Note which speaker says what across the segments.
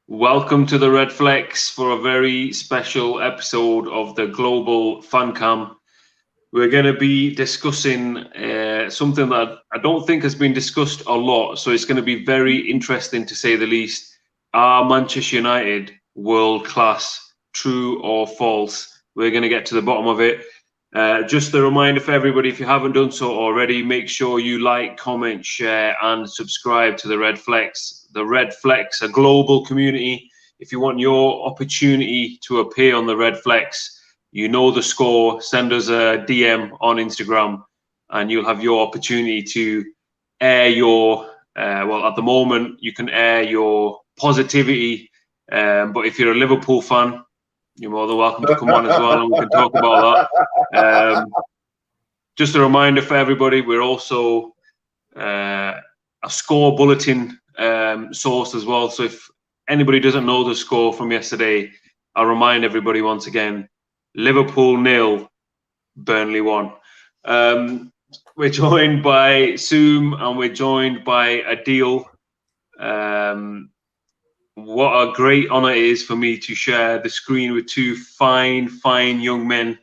Speaker 1: Welcome to the Redflex for a very special episode of the Global Fan Cam. We're going to be discussing something that I don't think has been discussed a lot, so it's going to be very interesting to say the least. Are Manchester United world class? True or false? We're going to get to the bottom of it. Just a reminder for everybody, if you haven't done so already, make sure you like, comment, share, and subscribe to the Redflex. The Redflex, a global community. If you want your opportunity to appear on the Redflex, you know the score. Send us a DM on Instagram, and you'll have your opportunity to air your. Well, at the moment, you can air your positivity. But if you're a Liverpool fan, you're more than welcome to come on as well, and we can talk about that. Just a reminder for everybody, we're also a score bulletin source as well. So if anybody doesn't know the score from yesterday, I'll remind everybody once again: Liverpool 0, Burnley 1. We're joined by Zoom and we're joined by Adil. What a great honor it is for me to share the screen with two fine young men,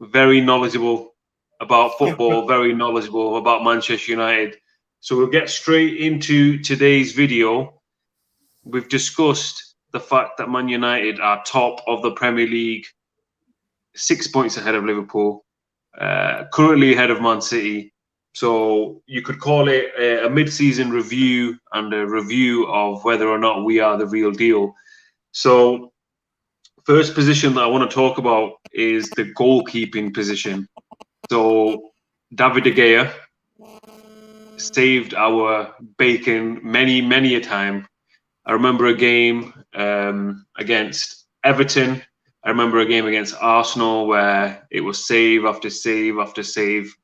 Speaker 1: very knowledgeable about football, very knowledgeable about Manchester United. So we'll get straight into today's video. We've discussed the fact that Man United are top of the Premier League, 6 points ahead of Liverpool, currently ahead of Man City. So you could call it a mid-season review and a review of whether or not we are the real deal. So first position that I want to talk about is the goalkeeping position. So David De Gea saved our bacon many a time. I remember a game against Everton. I remember a game against Arsenal where it was save after save after save.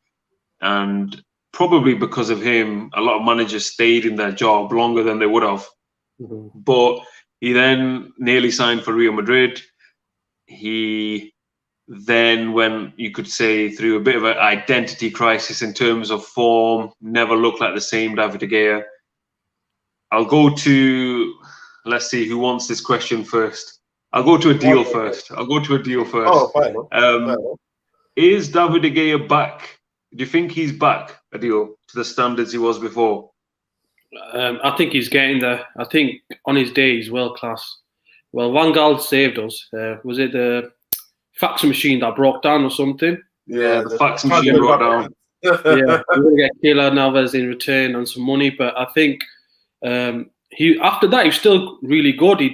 Speaker 1: And probably because of him, a lot of managers stayed in their job longer than they would have. Mm-hmm. But he then nearly signed for Real Madrid. He then went, you could say, through a bit of an identity crisis in terms of form, never looked like the same David De Gea. I'll go to, let's see, who wants this question first? I'll go to Adil first. Oh, fine. Is David De Gea back? Do you think he's back, Adil, to the standards he was before?
Speaker 2: I think he's getting there. I think on his day he's world class. Well, Van Gaal saved us. Was it the fax machine that broke down or something?
Speaker 1: Yeah, the fax machine broke down.
Speaker 2: Yeah, we're going to get Keylor Navas in return and some money, but I think he after that he was still really good. He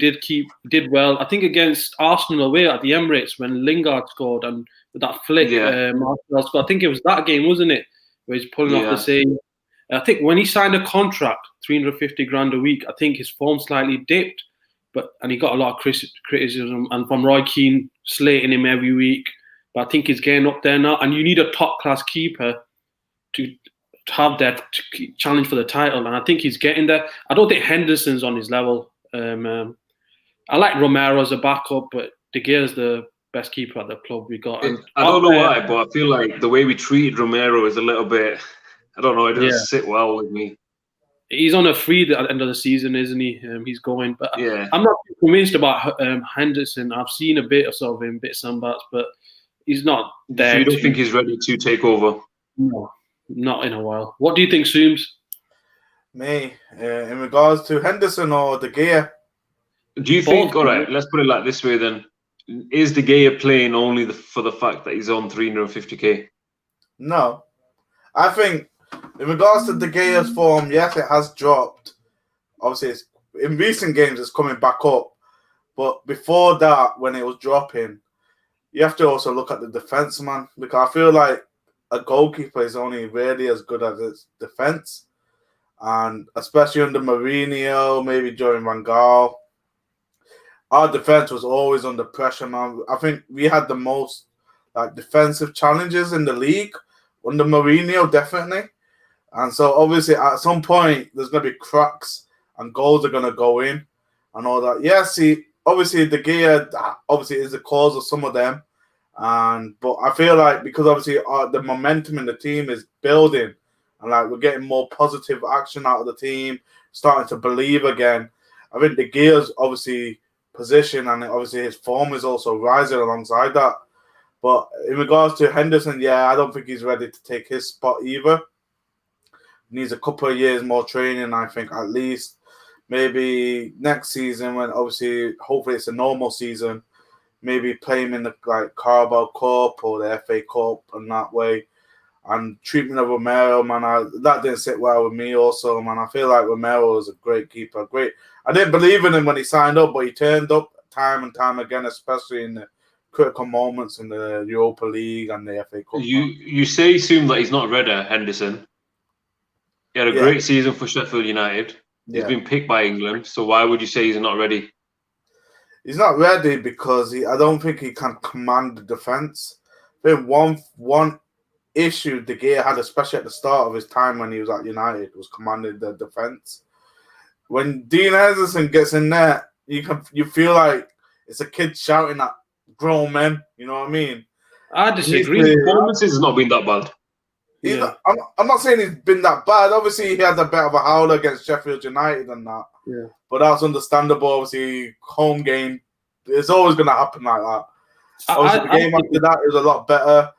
Speaker 2: did well. I think against Arsenal away at the Emirates when Lingard scored and that flick, Martial scored. I think it was that game, wasn't it? Where he's pulling off the same. I think when he signed a contract, 350 grand a week, I think his form slightly dipped, and he got a lot of criticism and from Roy Keane slating him every week. But I think he's getting up there now, and you need a top class keeper to have that challenge for the title, and I think he's getting there. I don't think Henderson's on his level. I like Romero as a backup, but De Gea's the best keeper at the club we got. And
Speaker 1: I don't know why, but I feel like the way we treated Romero is a little bit, I don't know, it doesn't sit well with me.
Speaker 2: He's on a free at the end of the season, isn't he? He's going, but I'm not convinced about Henderson. I've seen a bit of him, bits and bats, but he's not there.
Speaker 1: So you don't think he's ready to take over?
Speaker 2: No, not in a while. What do you think, Sooms?
Speaker 3: Me, in regards to Henderson or De Gea?
Speaker 1: Do you think, all right, let's put it like this way then. Is De Gea playing only for the fact that he's on 350k?
Speaker 3: No. I think in regards to De Gea's form, yes, it has dropped. Obviously, in recent games, it's coming back up. But before that, when it was dropping, you have to also look at the defence, man. Because I feel like a goalkeeper is only really as good as its defence. And especially under Mourinho, maybe during Van Gaal, our defense was always under pressure, man. I think we had the most defensive challenges in the league under Mourinho, definitely. And so obviously at some point there's going to be cracks and goals are going to go in and all that. Yes, obviously De Gea obviously is the cause of some of them. But I feel like because obviously the momentum in the team is building and we're getting more positive action out of the team, starting to believe again. I think De Gea's obviously position and obviously his form is also rising alongside that. But in regards to Henderson, yeah, I don't think he's ready to take his spot either. Needs a couple of years more training, I think, at least. Maybe next season, when obviously, hopefully it's a normal season, maybe play him in the Carabao Cup or the FA Cup and that way. And treatment of Romero, man, that didn't sit well with me also, man. I feel like Romero was a great keeper. I didn't believe in him when he signed up, but he turned up time and time again, especially in the critical moments in the Europa League and the FA Cup.
Speaker 1: You say assume that he's not ready, Henderson. He had a great season for Sheffield United. He's been picked by England, so why would you say he's not ready?
Speaker 3: He's not ready because I don't think he can command the defence. I think one issue De Gea had, especially at the start of his time when he was at United, was commanding the defence. When Dean Henderson gets in there, you feel like it's a kid shouting at grown men. You know what I mean?
Speaker 2: I disagree.
Speaker 1: His performances has not been that bad.
Speaker 3: I'm not saying he's been that bad. Obviously, he had a bit of a howler against Sheffield United and that.
Speaker 2: Yeah.
Speaker 3: But that's understandable. Obviously, home game, it's always going to happen like that. Obviously, the game after that is a lot better.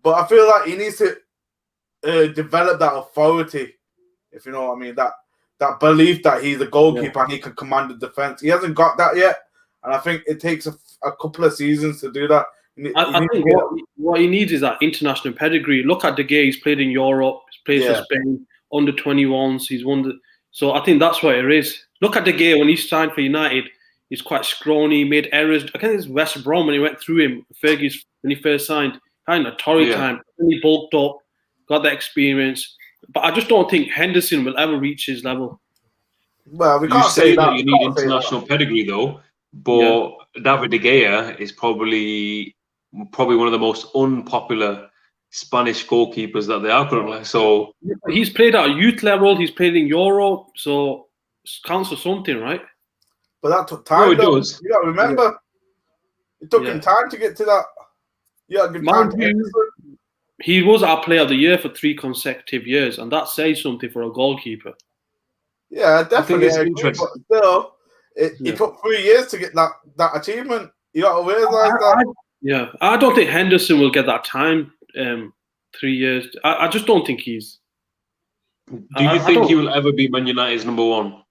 Speaker 3: But I feel like he needs to develop that authority, if you know what I mean. That belief that he's a goalkeeper and he can command the defence. He hasn't got that yet. And I think it takes a couple of seasons to do that.
Speaker 2: I think what he needs is that international pedigree. Look at De Gea; he's played in Europe, he's played for Spain, under 21s. He's won so I think that's what it is. Look at De Gea when he signed for United. He's quite scrawny, made errors. I think it's West Brom when he went through him. Fergie's when he first signed, kind of torrid time. He bulked up, got that experience. But I just don't think Henderson will ever reach his level.
Speaker 3: Well, we can't
Speaker 1: say that you need international pedigree though. But David De Gea is probably one of the most unpopular Spanish goalkeepers that there are currently. So
Speaker 2: he's played at a youth level. He's played in Europe, so it counts for something, right?
Speaker 3: But that took time.
Speaker 1: No, it does.
Speaker 3: You got to remember, it took him time to get to that. Yeah, good time.
Speaker 2: He was our Player of the Year for 3 consecutive years, and that says something for a goalkeeper.
Speaker 3: Yeah, definitely.
Speaker 1: I think it's interesting.
Speaker 3: But still, it took 3 years to get that achievement. You got to realize that.
Speaker 2: I don't think Henderson will get that time. 3 years. I just don't think he's.
Speaker 1: Do you think he will ever be Man United's number 1?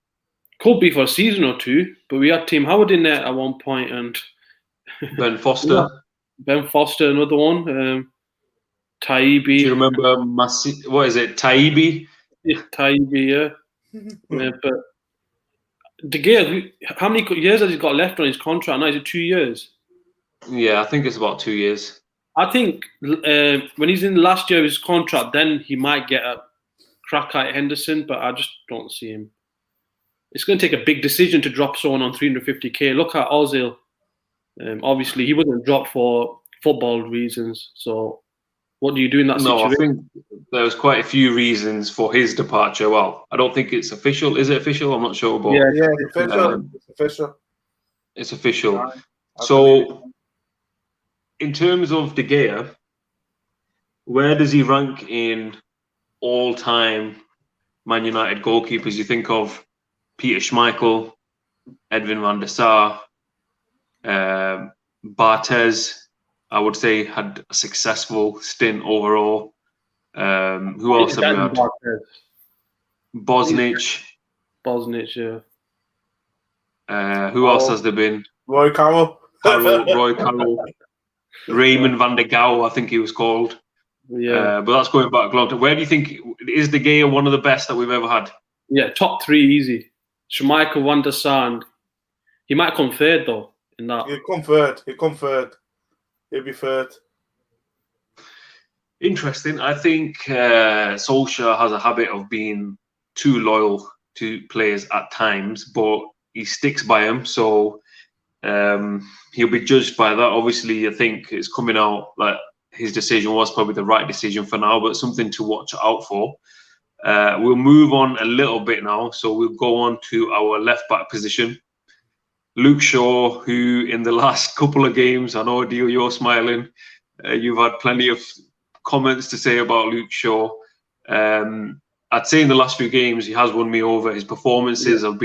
Speaker 2: Could be for a season or 2, but we had Tim Howard in there at one point and
Speaker 1: Ben Foster.
Speaker 2: Ben Foster, another one. Taibbi.
Speaker 1: Do you remember what is it? Taibbi?
Speaker 2: Yeah, Taibbi, but De Gea, how many years has he got left on his contract? Now is it 2 years?
Speaker 1: Yeah, I think it's about 2 years.
Speaker 2: I think when he's in the last year of his contract, then he might get a crack at Henderson, but I just don't see him. It's going to take a big decision to drop someone on 350k. Look at Ozil. Obviously, he wasn't dropped for football reasons. So, what do you do in that situation?
Speaker 1: No, I think there's quite a few reasons for his departure. Well, I don't think it's official. Is it official? I'm not sure. But
Speaker 3: it's official. It's official.
Speaker 1: It's official. So, in terms of De Gea, where does he rank in all-time Man United goalkeepers? You think of Peter Schmeichel, Edwin van der Sar, Barthez, I would say, had a successful stint overall. Who else have we had? Bosnich,
Speaker 2: yeah.
Speaker 1: Who else has there been?
Speaker 3: Roy Carroll.
Speaker 1: Roy Carroll. Raymond van der Gouw, I think he was called.
Speaker 2: Yeah.
Speaker 1: But that's going back a long time. Where do you think, is De Gea one of the best that we've ever had?
Speaker 2: Yeah, top 3 easy. Schmeichel, Van der Sar. He might come third though in that.
Speaker 3: He'll come third. He'll be third.
Speaker 1: Interesting. I think Solskjaer has a habit of being too loyal to players at times, but he sticks by them. So he'll be judged by that. Obviously, I think it's coming out like his decision was probably the right decision for now, but something to watch out for. We'll move on a little bit now. So we'll go on to our left-back position. Luke Shaw, who in the last couple of games, I know, Adil, you're smiling. You've had plenty of comments to say about Luke Shaw. I'd say in the last few games he has won me over. His performances they've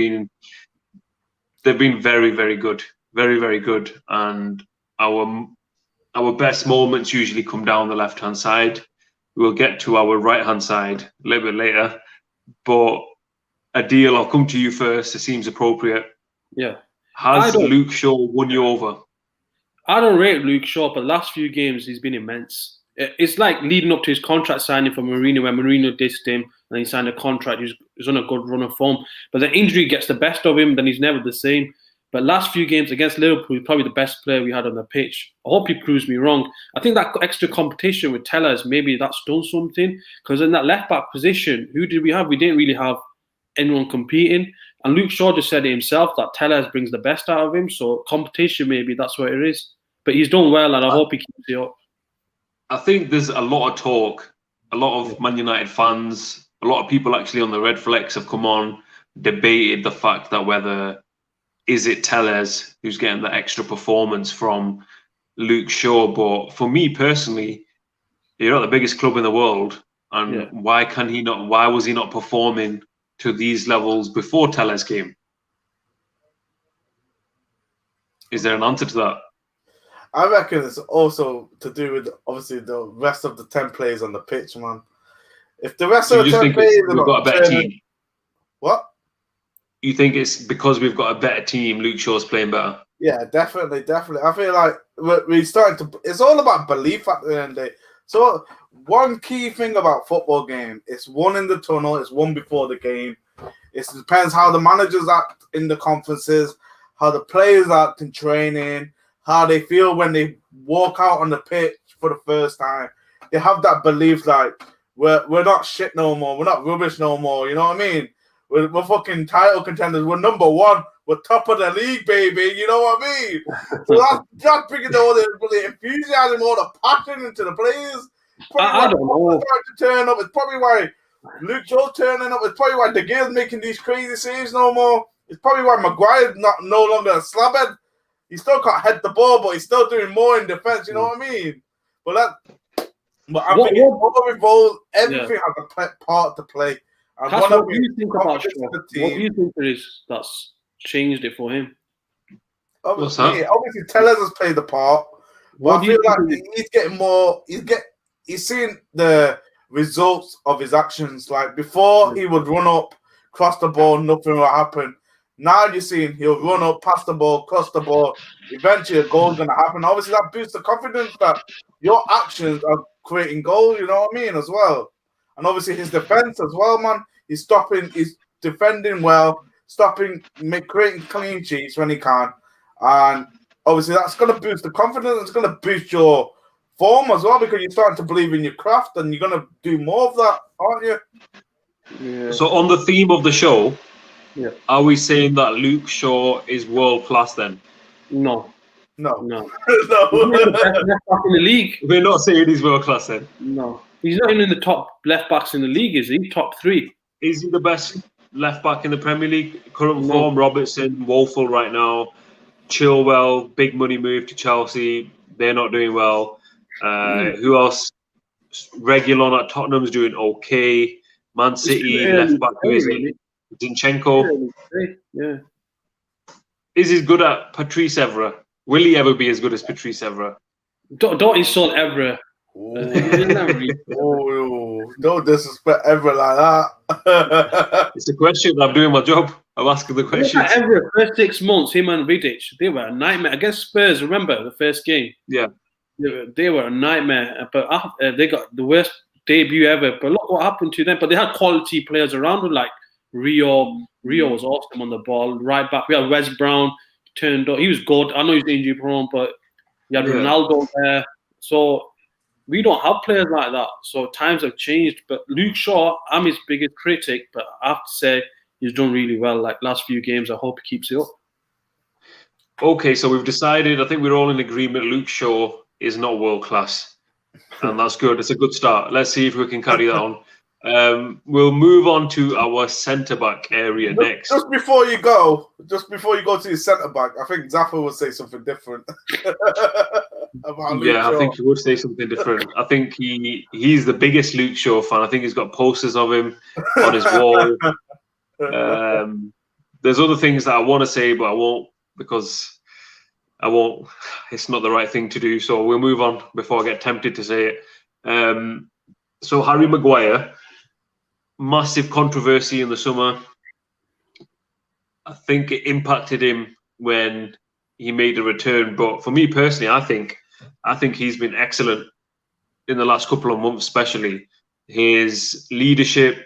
Speaker 1: been very, very good, very, very good. And our best moments usually come down the left-hand side. We'll get to our right-hand side a little bit later. But Adil, I'll come to you first. It seems appropriate.
Speaker 2: Yeah.
Speaker 1: Has Luke Shaw won you over?
Speaker 2: I don't rate Luke Shaw, but the last few games he's been immense. It's like leading up to his contract signing for Mourinho, when Mourinho dissed him and he signed a contract. He's on a good run of form. But the injury gets the best of him, then he's never the same. But last few games against Liverpool, he's probably the best player we had on the pitch. I hope he proves me wrong. I think that extra competition with Tellez, maybe that's done something. Because in that left-back position, who did we have? We didn't really have anyone competing. And Luke Shaw just said it himself that Tellez brings the best out of him. So competition, maybe that's what it is. But he's done well, and I hope he keeps it up.
Speaker 1: I think there's a lot of talk. A lot of Man United fans, a lot of people actually on the Redflex have come on, debated the fact that whether is it Tellez who's getting the extra performance from Luke Shaw. But for me personally, you're not the biggest club in the world, and why was he not performing to these levels before Tellez came? Is there an answer to that?
Speaker 3: I reckon it's also to do with, obviously, the rest of the 10 players on the pitch, man. If the rest of the 10 players
Speaker 1: we've got a better team.
Speaker 3: What?
Speaker 1: You think it's because we've got a better team, Luke Shaw's playing better?
Speaker 3: Yeah, definitely. I feel like we're starting to... It's all about belief at the end of the day. So one key thing about football game, it's one in the tunnel, it's one before the game. It depends how the managers act in the conferences, how the players act in training, how they feel when they walk out on the pitch for the first time. They have that belief like, we're not shit no more. We're not rubbish no more. You know what I mean? We're fucking title contenders. We're number one. We're top of the league, baby. You know what I mean? So that's bringing all the enthusiasm, all the passion into the players.
Speaker 2: I don't know.
Speaker 3: To turn up. It's probably why Luke Shaw's turning up. It's probably why De Gea's making these crazy saves no more. It's probably why Maguire's no longer a slabhead. He still can't head the ball, but he's still doing more in defense. You know what I mean? But I'm thinking all involved. Everything has a part to play. And
Speaker 2: what do you think about Shaw? What do you think there is that's changed it for him?
Speaker 3: Obviously, Tellez has played the part. But I feel like he's getting more. He's seeing the results of his actions. Like before, he would run up, cross the ball, nothing will happen. Now you're seeing he'll run up, pass the ball, cross the ball. Eventually, a goal's going to happen. Obviously, that boosts the confidence that your actions are creating goals. You know what I mean, as well. And obviously, his defense as well, man. He's defending well, creating clean sheets when he can. And obviously, that's going to boost the confidence. It's going to boost your form as well because you're starting to believe in your craft and you're going to do more of that, aren't you?
Speaker 2: Yeah.
Speaker 1: So, on the theme of the show,
Speaker 2: yeah,
Speaker 1: are we saying that Luke Shaw is world class then?
Speaker 2: No.
Speaker 3: No.
Speaker 2: No. He's not the best left back in the league.
Speaker 1: We're not saying he's world class then.
Speaker 2: No. He's not even in the top left backs in the league, is he? Top 3.
Speaker 1: Is he the best left back in the Premier League? Current form, Robertson, Woeful right now, Chilwell, big money move to Chelsea. They're not doing well. Who else? Reguilon at Tottenham's doing okay. Man City left back, who is he? Zinchenko.
Speaker 2: Yeah.
Speaker 1: Is he good at Patrice Evra? Will he ever be as good as Patrice Evra?
Speaker 2: Don't insult Evra.
Speaker 3: Don't disrespect Evra like that.
Speaker 1: It's a question. I'm doing my job. I'm asking the question.
Speaker 2: Evra, first 6 months, him and Vidic, they were a nightmare against Spurs. Remember the first game?
Speaker 1: Yeah,
Speaker 2: they were a nightmare. But they got the worst debut ever. But look what happened to them. But they had quality players around them, like Rio. Rio was awesome on the ball. Right back, we had Wes Brown turned up. He was good. I know he's injury prone, but you had Ronaldo there. So we don't have players like that. So times have changed. But Luke Shaw, I'm his biggest critic, but I have to say he's done really well. Like last few games, I hope he keeps it up.
Speaker 1: Okay, so we've decided, I think we're all in agreement, Luke Shaw is not world class. And that's good. It's a good start. Let's see if we can carry that on. We'll move on to our centre-back area next.
Speaker 3: Just before you go to your centre-back, I think Zaffa will say something different. about Luke
Speaker 1: Yeah,
Speaker 3: Shaw.
Speaker 1: I think he would say something different. I think he's the biggest Luke Shaw fan. I think he's got posters of him on his wall. There's other things that I want to say, but I won't because I won't. It's not the right thing to do. So we'll move on before I get tempted to say it. So Harry Maguire, massive controversy in the summer. I think it impacted him when he made the return. But for me personally, I think he's been excellent in the last couple of months, especially. His leadership,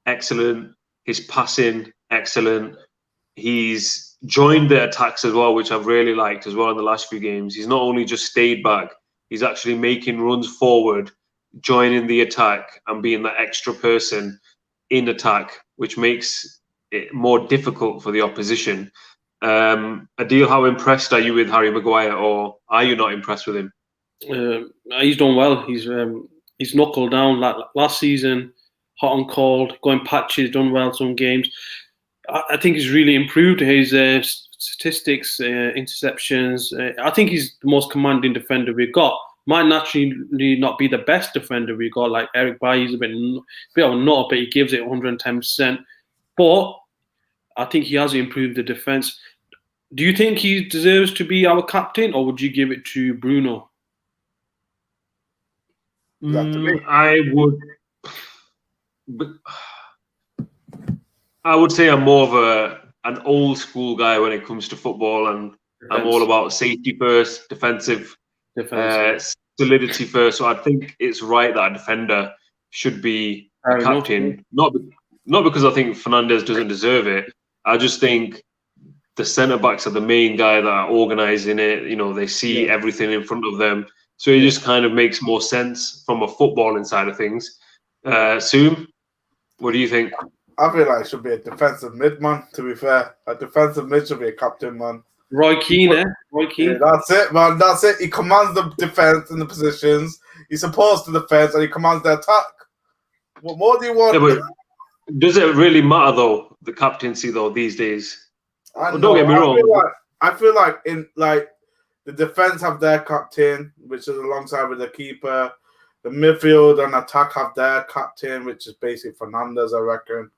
Speaker 1: excellent. His passing, excellent. He's joined the attacks as well, which I've really liked as well in the last few games. He's not only just stayed back, he's actually making runs forward, joining the attack and being that extra person in attack, which makes it more difficult for the opposition. Adil, how impressed are you with Harry Maguire, or are you not impressed with him?
Speaker 2: He's done well. He's knuckled down. Like last season, hot and cold, going patches, done well some games. I think he's really improved his statistics, interceptions. I think he's the most commanding defender we've got. Might naturally not be the best defender we've got. Like Eric Bailly, he's a bit of a nut, but he gives it 110%. But I think he has improved the defense. Do you think he deserves to be our captain, or would you give it to Bruno?
Speaker 1: I would. But I would say I'm more of an old school guy when it comes to football, and I'm all about safety first, defensive. Solidity first. So I think it's right that a defender should be a captain. Not because I think Fernandes doesn't deserve it. I just think the centre backs are the main guy that are organising it. You know, they see everything in front of them. So it just kind of makes more sense from a footballing side of things. Soom, what do you think?
Speaker 3: I feel like it should be a defensive mid, man, to be fair. A defensive mid should be a captain, man.
Speaker 2: Roy Keane, eh? Roy Keane.
Speaker 3: Yeah, that's it, man. That's it. He commands the defense in the positions. He's supposed to defense, and he commands the attack. What more do you want?
Speaker 1: Yeah, but does it really matter, though, the captaincy, though, these days? Don't get me wrong.
Speaker 3: I feel like in the defense have their captain, which is alongside with the keeper. The midfield and attack have their captain, which is basically Fernandes, I reckon.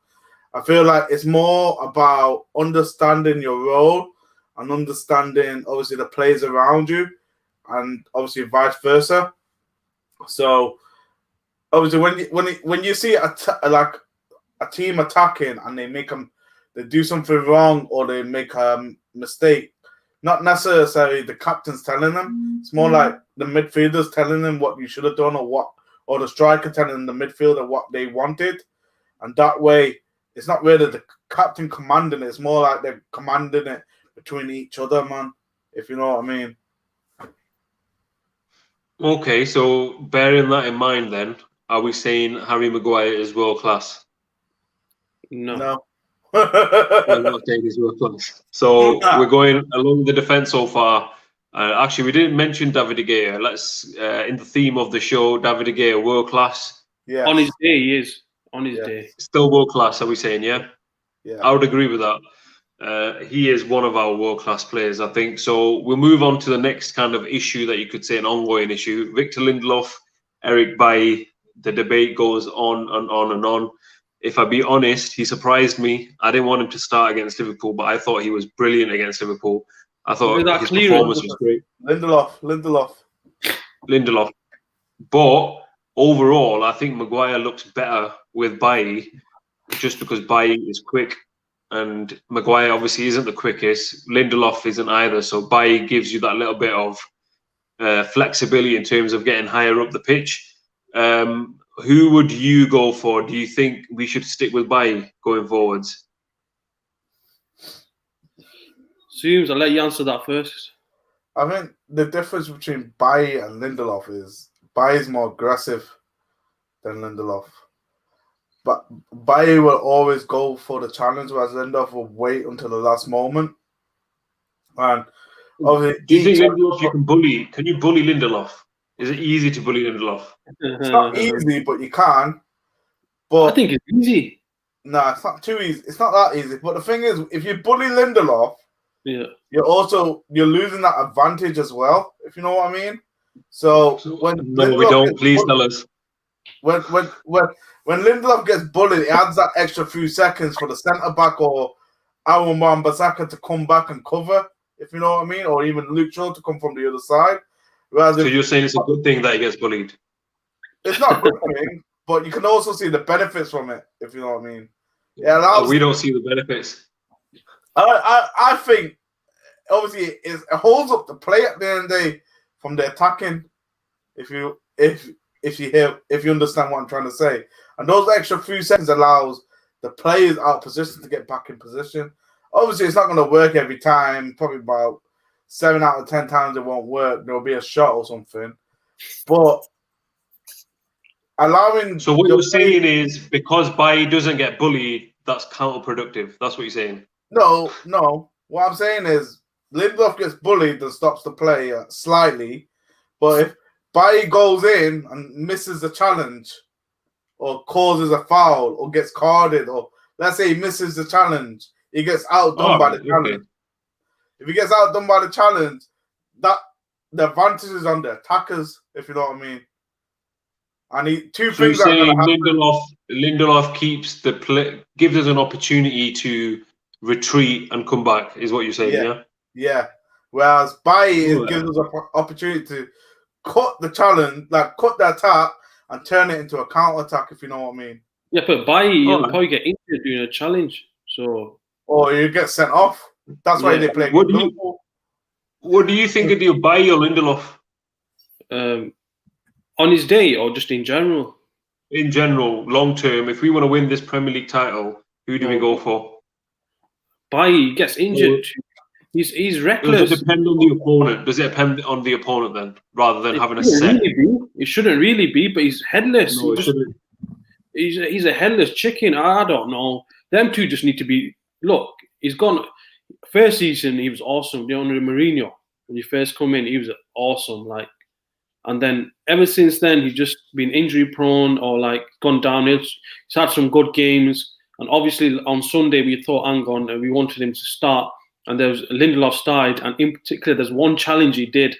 Speaker 3: I feel like it's more about understanding your role and understanding, obviously, the players around you, and obviously vice versa. So, obviously, when you see a team attacking and they do something wrong or they make a mistake, not necessarily the captain's telling them. It's more like the midfielders telling them what you should have done, or the striker telling the midfielder what they wanted, and that way, it's not really the captain commanding it. It's more like they're commanding it between each other, man, if you know what I mean.
Speaker 1: Okay, so bearing that in mind then, are we saying Harry Maguire is world class?
Speaker 3: No.
Speaker 1: I'm not saying he's world class. So we're going along the defence so far. Actually, we didn't mention David De Gea. Let's, in the theme of the show, David De Gea, world class.
Speaker 3: Yeah.
Speaker 2: On his day, he is. On his day.
Speaker 1: Still world class, are we saying, yeah?
Speaker 3: Yeah.
Speaker 1: I would agree with that. He is one of our world-class players, I think. So we'll move on to the next kind of issue that you could say an ongoing issue. Victor Lindelof, Eric Bailly, the debate goes on and on and on. If I be honest, he surprised me. I didn't want him to start against Liverpool, but I thought he was brilliant against Liverpool. I thought his performance was great.
Speaker 3: Lindelof.
Speaker 1: But overall, I think Maguire looks better with Bailly just because Bailly is quick. And Maguire obviously isn't the quickest. Lindelof isn't either. So Bailly gives you that little bit of flexibility in terms of getting higher up the pitch. Who would you go for? Do you think we should stick with Bailly going forwards?
Speaker 2: Seems I'll let you answer that first.
Speaker 3: I think the difference between Bailly and Lindelof is Bailly's more aggressive than Lindelof. But Bailly will always go for the challenge, whereas Lindelof will wait until the last moment. And obviously,
Speaker 1: do you think Lindelof you can bully? Can you bully Lindelof? Is it easy to bully Lindelof?
Speaker 3: It's not easy, but you can. But
Speaker 2: I think it's easy.
Speaker 3: No, it's not too easy. It's not that easy. But the thing is, if you bully Lindelof, you're losing that advantage as well, if you know what I mean. So when
Speaker 1: no, we don't. Please tell us.
Speaker 3: When Lindelof gets bullied, it adds that extra few seconds for the centre back or Aaron Wan-Bissaka to come back and cover, if you know what I mean, or even Luke Shaw to come from the other side. Whereas
Speaker 1: So you're saying it's a good thing that he gets bullied?
Speaker 3: It's not a good thing, but you can also see the benefits from it, if you know what I mean. Yeah,
Speaker 1: we don't see the benefits.
Speaker 3: I think obviously it holds up the play at the end of the day from the attacking. If you understand what I'm trying to say, and those extra few seconds allows the players out of position to get back in position. Obviously, it's not going to work every time. Probably about 7 out of 10 times it won't work. There'll be a shot or something, but allowing.
Speaker 1: So what you're saying is because Bailly doesn't get bullied, that's counterproductive. That's what you're saying.
Speaker 3: No. What I'm saying is Lindelof gets bullied and stops the play slightly, but if Bailly goes in and misses the challenge, or causes a foul, or gets carded, or let's say he misses the challenge, he gets outdone by the challenge. If he gets outdone by the challenge, that the advantage is on the attackers, if you know what I mean. And things are going to happen.
Speaker 1: Lindelof keeps the play, gives us an opportunity to retreat and come back, is what you're saying, yeah?
Speaker 3: Yeah. Whereas Bailly gives us an opportunity to cut the challenge, like cut the attack, and turn it into a counter attack, if you know what I mean.
Speaker 2: Yeah, but Bailly, you'll probably get injured doing a challenge. So,
Speaker 3: or you get sent off. That's why they play.
Speaker 1: What do you think of the Bailly or Lindelof?
Speaker 2: On his day, or just in general?
Speaker 1: In general, long term. If we want to win this Premier League title, who do we go for?
Speaker 2: Bailly gets injured. He's reckless.
Speaker 1: Does it depend on the opponent? Does it depend on the opponent then, rather than having a set?
Speaker 2: It shouldn't really be, but he's headless.
Speaker 1: No, it shouldn't.
Speaker 2: He's a headless chicken. I don't know. Them two just need to be. Look, he's gone. First season he was awesome. Under Mourinho, when he first come in, he was awesome. And then ever since then he's just been injury prone or gone downhill. He's had some good games, and obviously on Sunday we thought Angon and we wanted him to start. And there was Lindelof started, and in particular, there's one challenge he did.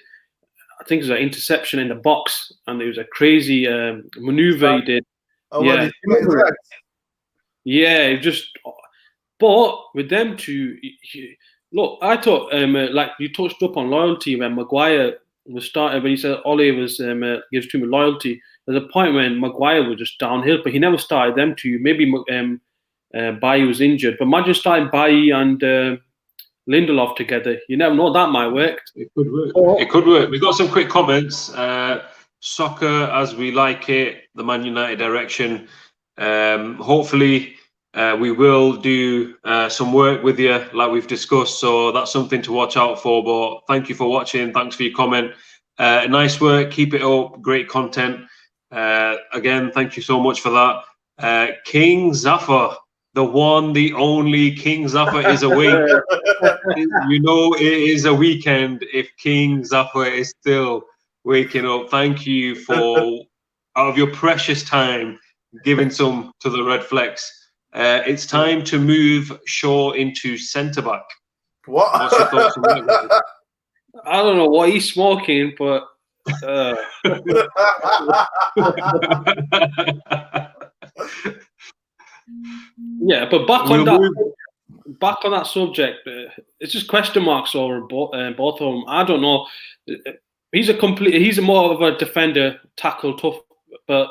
Speaker 2: I think it was an interception in the box, and it was a crazy maneuver he did. It just. But with them two, look, I thought like you touched up on loyalty when Maguire was started. When he said Ole was gives too much loyalty, there's a point when Maguire was just downhill, but he never started them two. Maybe Bailly was injured, but imagine starting Bailly and Lindelof together. You never know, that might work.
Speaker 1: It could work. It could work. We've got some quick comments. Soccer as we like it, the Man United direction. Hopefully we will do some work with you like we've discussed, so that's something to watch out for. But thank you for watching. Thanks for your comment. Nice work. Keep it up. Great content. Again, thank you so much for that. King Zafar, the one, the only King Zafar is awake. You know it is a weekend if King Zafar is still waking up. Thank you for, out of your precious time, giving some to the Redflex. It's time to move Shaw into centre-back.
Speaker 3: What?
Speaker 1: What's your thoughts on that?
Speaker 2: I don't know what he's smoking, but... Yeah, but back on that subject, it's just question marks over both of them. I don't know. He's more of a defender, tackle tough, but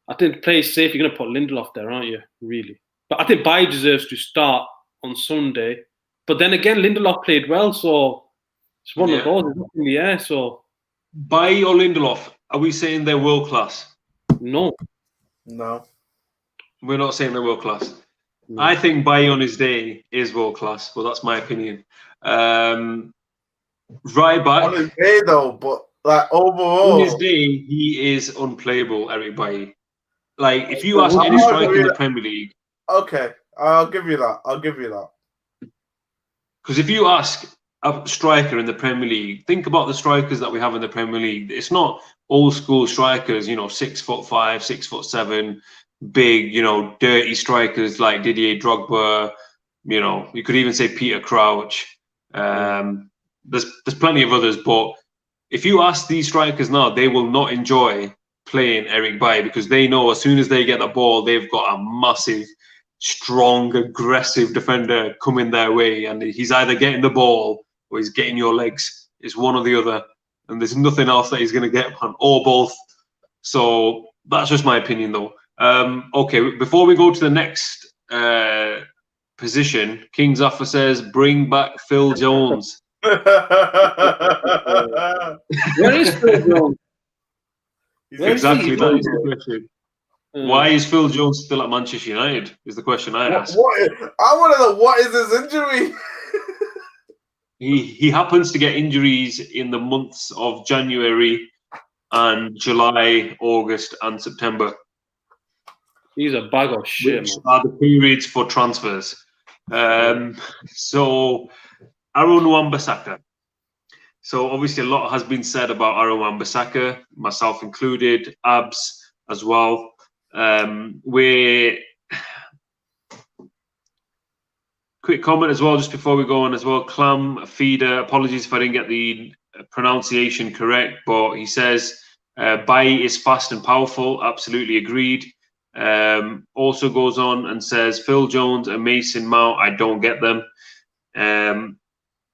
Speaker 2: I think play safe. You're going to put Lindelof there, aren't you? Really? But I think Bailly deserves to start on Sunday. But then again, Lindelof played well, so it's one of those. It's up in the air. So
Speaker 1: Bailly or Lindelof? Are we saying they're world class?
Speaker 2: No.
Speaker 1: We're not saying they're world class. No. I think Bailly on his day is world class, but that's my opinion. Right back
Speaker 3: on his day though, but overall
Speaker 1: on his day he is unplayable. Eric Bailly. If you ask any striker in the Premier League,
Speaker 3: okay, I'll give you that.
Speaker 1: Because if you ask a striker in the Premier League, think about the strikers that we have in the Premier League. It's not old school strikers, 6'5", 6'7". Big, dirty strikers like Didier Drogba. You could even say Peter Crouch. There's plenty of others, but if you ask these strikers now, they will not enjoy playing Eric Bailly because they know as soon as they get the ball, they've got a massive, strong, aggressive defender coming their way, and he's either getting the ball or he's getting your legs. It's one or the other, and there's nothing else that he's going to get on, or both. So that's just my opinion, though. Okay, before we go to the next position, King Zaffa says, bring back Phil Jones.
Speaker 2: Where is Phil Jones?
Speaker 1: Exactly, that is the question. Why is Phil Jones still at Manchester United? Is the question I ask.
Speaker 3: I want to know, what is his injury?
Speaker 1: He happens to get injuries in the months of January and July, August, and September.
Speaker 2: He's a bag of shit,
Speaker 1: which
Speaker 2: man.
Speaker 1: are the periods for transfers. So Aaron Wan-Bissaka. So obviously a lot has been said about Aaron Wan-Bissaka, myself included, Abs as well. Quick comment as well, just before we go on as well. Clam Feeder, apologies if I didn't get the pronunciation correct, but he says, Bailly is fast and powerful. Absolutely agreed. Also goes on and says, Phil Jones and Mason Mount, I don't get them.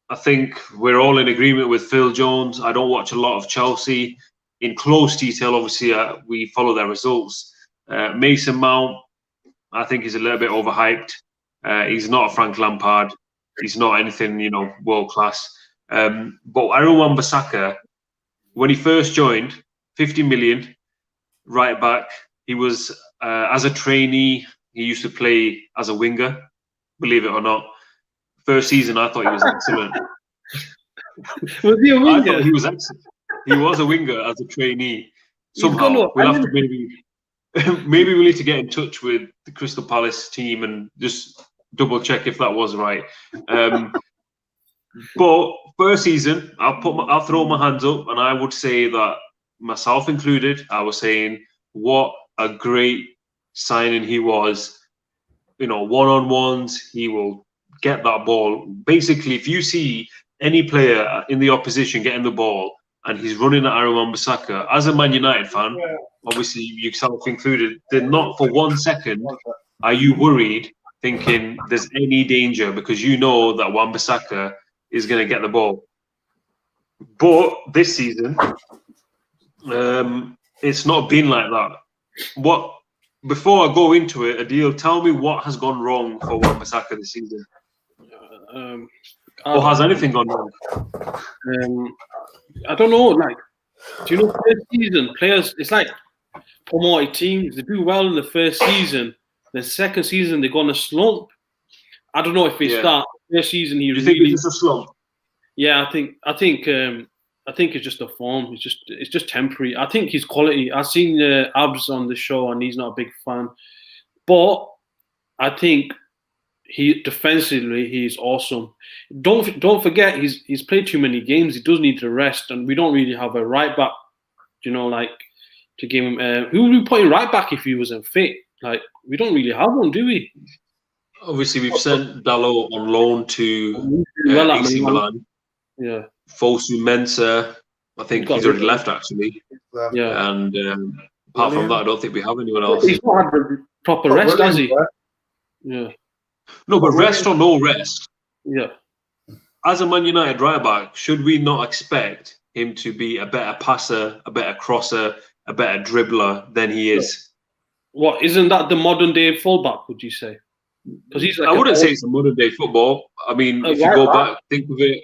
Speaker 1: I think we're all in agreement with Phil Jones. I don't watch a lot of Chelsea in close detail. Obviously, we follow their results. Mason Mount, I think he's a little bit overhyped. He's not a Frank Lampard. He's not anything, world class. But Aaron Wan-Bissaka, when he first joined, 50 million, right back. He was, as a trainee, he used to play as a winger, believe it or not. First season, I thought he was excellent.
Speaker 2: Was he a winger?
Speaker 1: I thought he was excellent. He was a winger as a trainee. Somehow, we'll have to maybe we need to get in touch with the Crystal Palace team and just double check if that was right. But first season, I'll throw my hands up, and I would say that, myself included, I was saying what a great signing he was. One-on-ones, he will get that ball. Basically, if you see any player in the opposition getting the ball and he's running at Aaron Wan-Bissaka, as a Man United fan, obviously yourself included, then not for 1 second are you worried, thinking there's any danger, because you know that Wan-Bissaka is going to get the ball. But this season, it's not been like that. Before I go into it, Adil, tell me what has gone wrong for Wan-Bissaka this season. Or has anything gone wrong?
Speaker 2: I don't know. Do you know, first season players, it's like promoted teams. They do well in the first season. The second season, they go on a slump. I don't know if it's that. First season,
Speaker 1: Do you think it's just a slump?
Speaker 2: Yeah, I think it's just a form. It's just temporary. I think his quality. I've seen Abs on the show, and he's not a big fan, but I think defensively he's awesome. Don't forget he's played too many games. He does need to rest, and we don't really have a right back. To give him. Who would we put in right back if he wasn't fit? We don't really have one, do we?
Speaker 1: Obviously, we've sent Dalot on loan to AC Milan.
Speaker 2: Yeah.
Speaker 1: Fosu Mensah, I think he's already left, actually.
Speaker 2: Yeah.
Speaker 1: And apart from that, I don't think we have anyone else.
Speaker 2: He's not had the proper rest, has he? Yeah.
Speaker 1: No, but rest or no rest.
Speaker 2: Yeah.
Speaker 1: As a Man United right back, should we not expect him to be a better passer, a better crosser, a better dribbler than he is?
Speaker 2: What, isn't that the modern day fullback, would you say? Because he's
Speaker 1: I wouldn't say it's a modern day football. I mean, if you go back, think of it.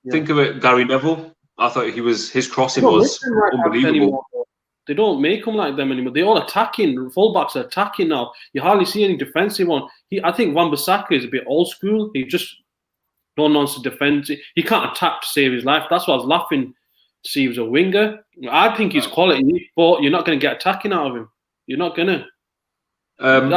Speaker 1: Yeah. Think of it, Gary Neville. I thought his crossing was unbelievable.
Speaker 2: They don't make them like them anymore. They're all attacking. Fullbacks are attacking now. You hardly see any defensive one. I think Wan-Bissaka is a bit old school. He just no nonsense defense. He can't attack to save his life. That's why I was laughing to see he was a winger. I think he's quality, but you're not going to get attacking out of him. You're not going to.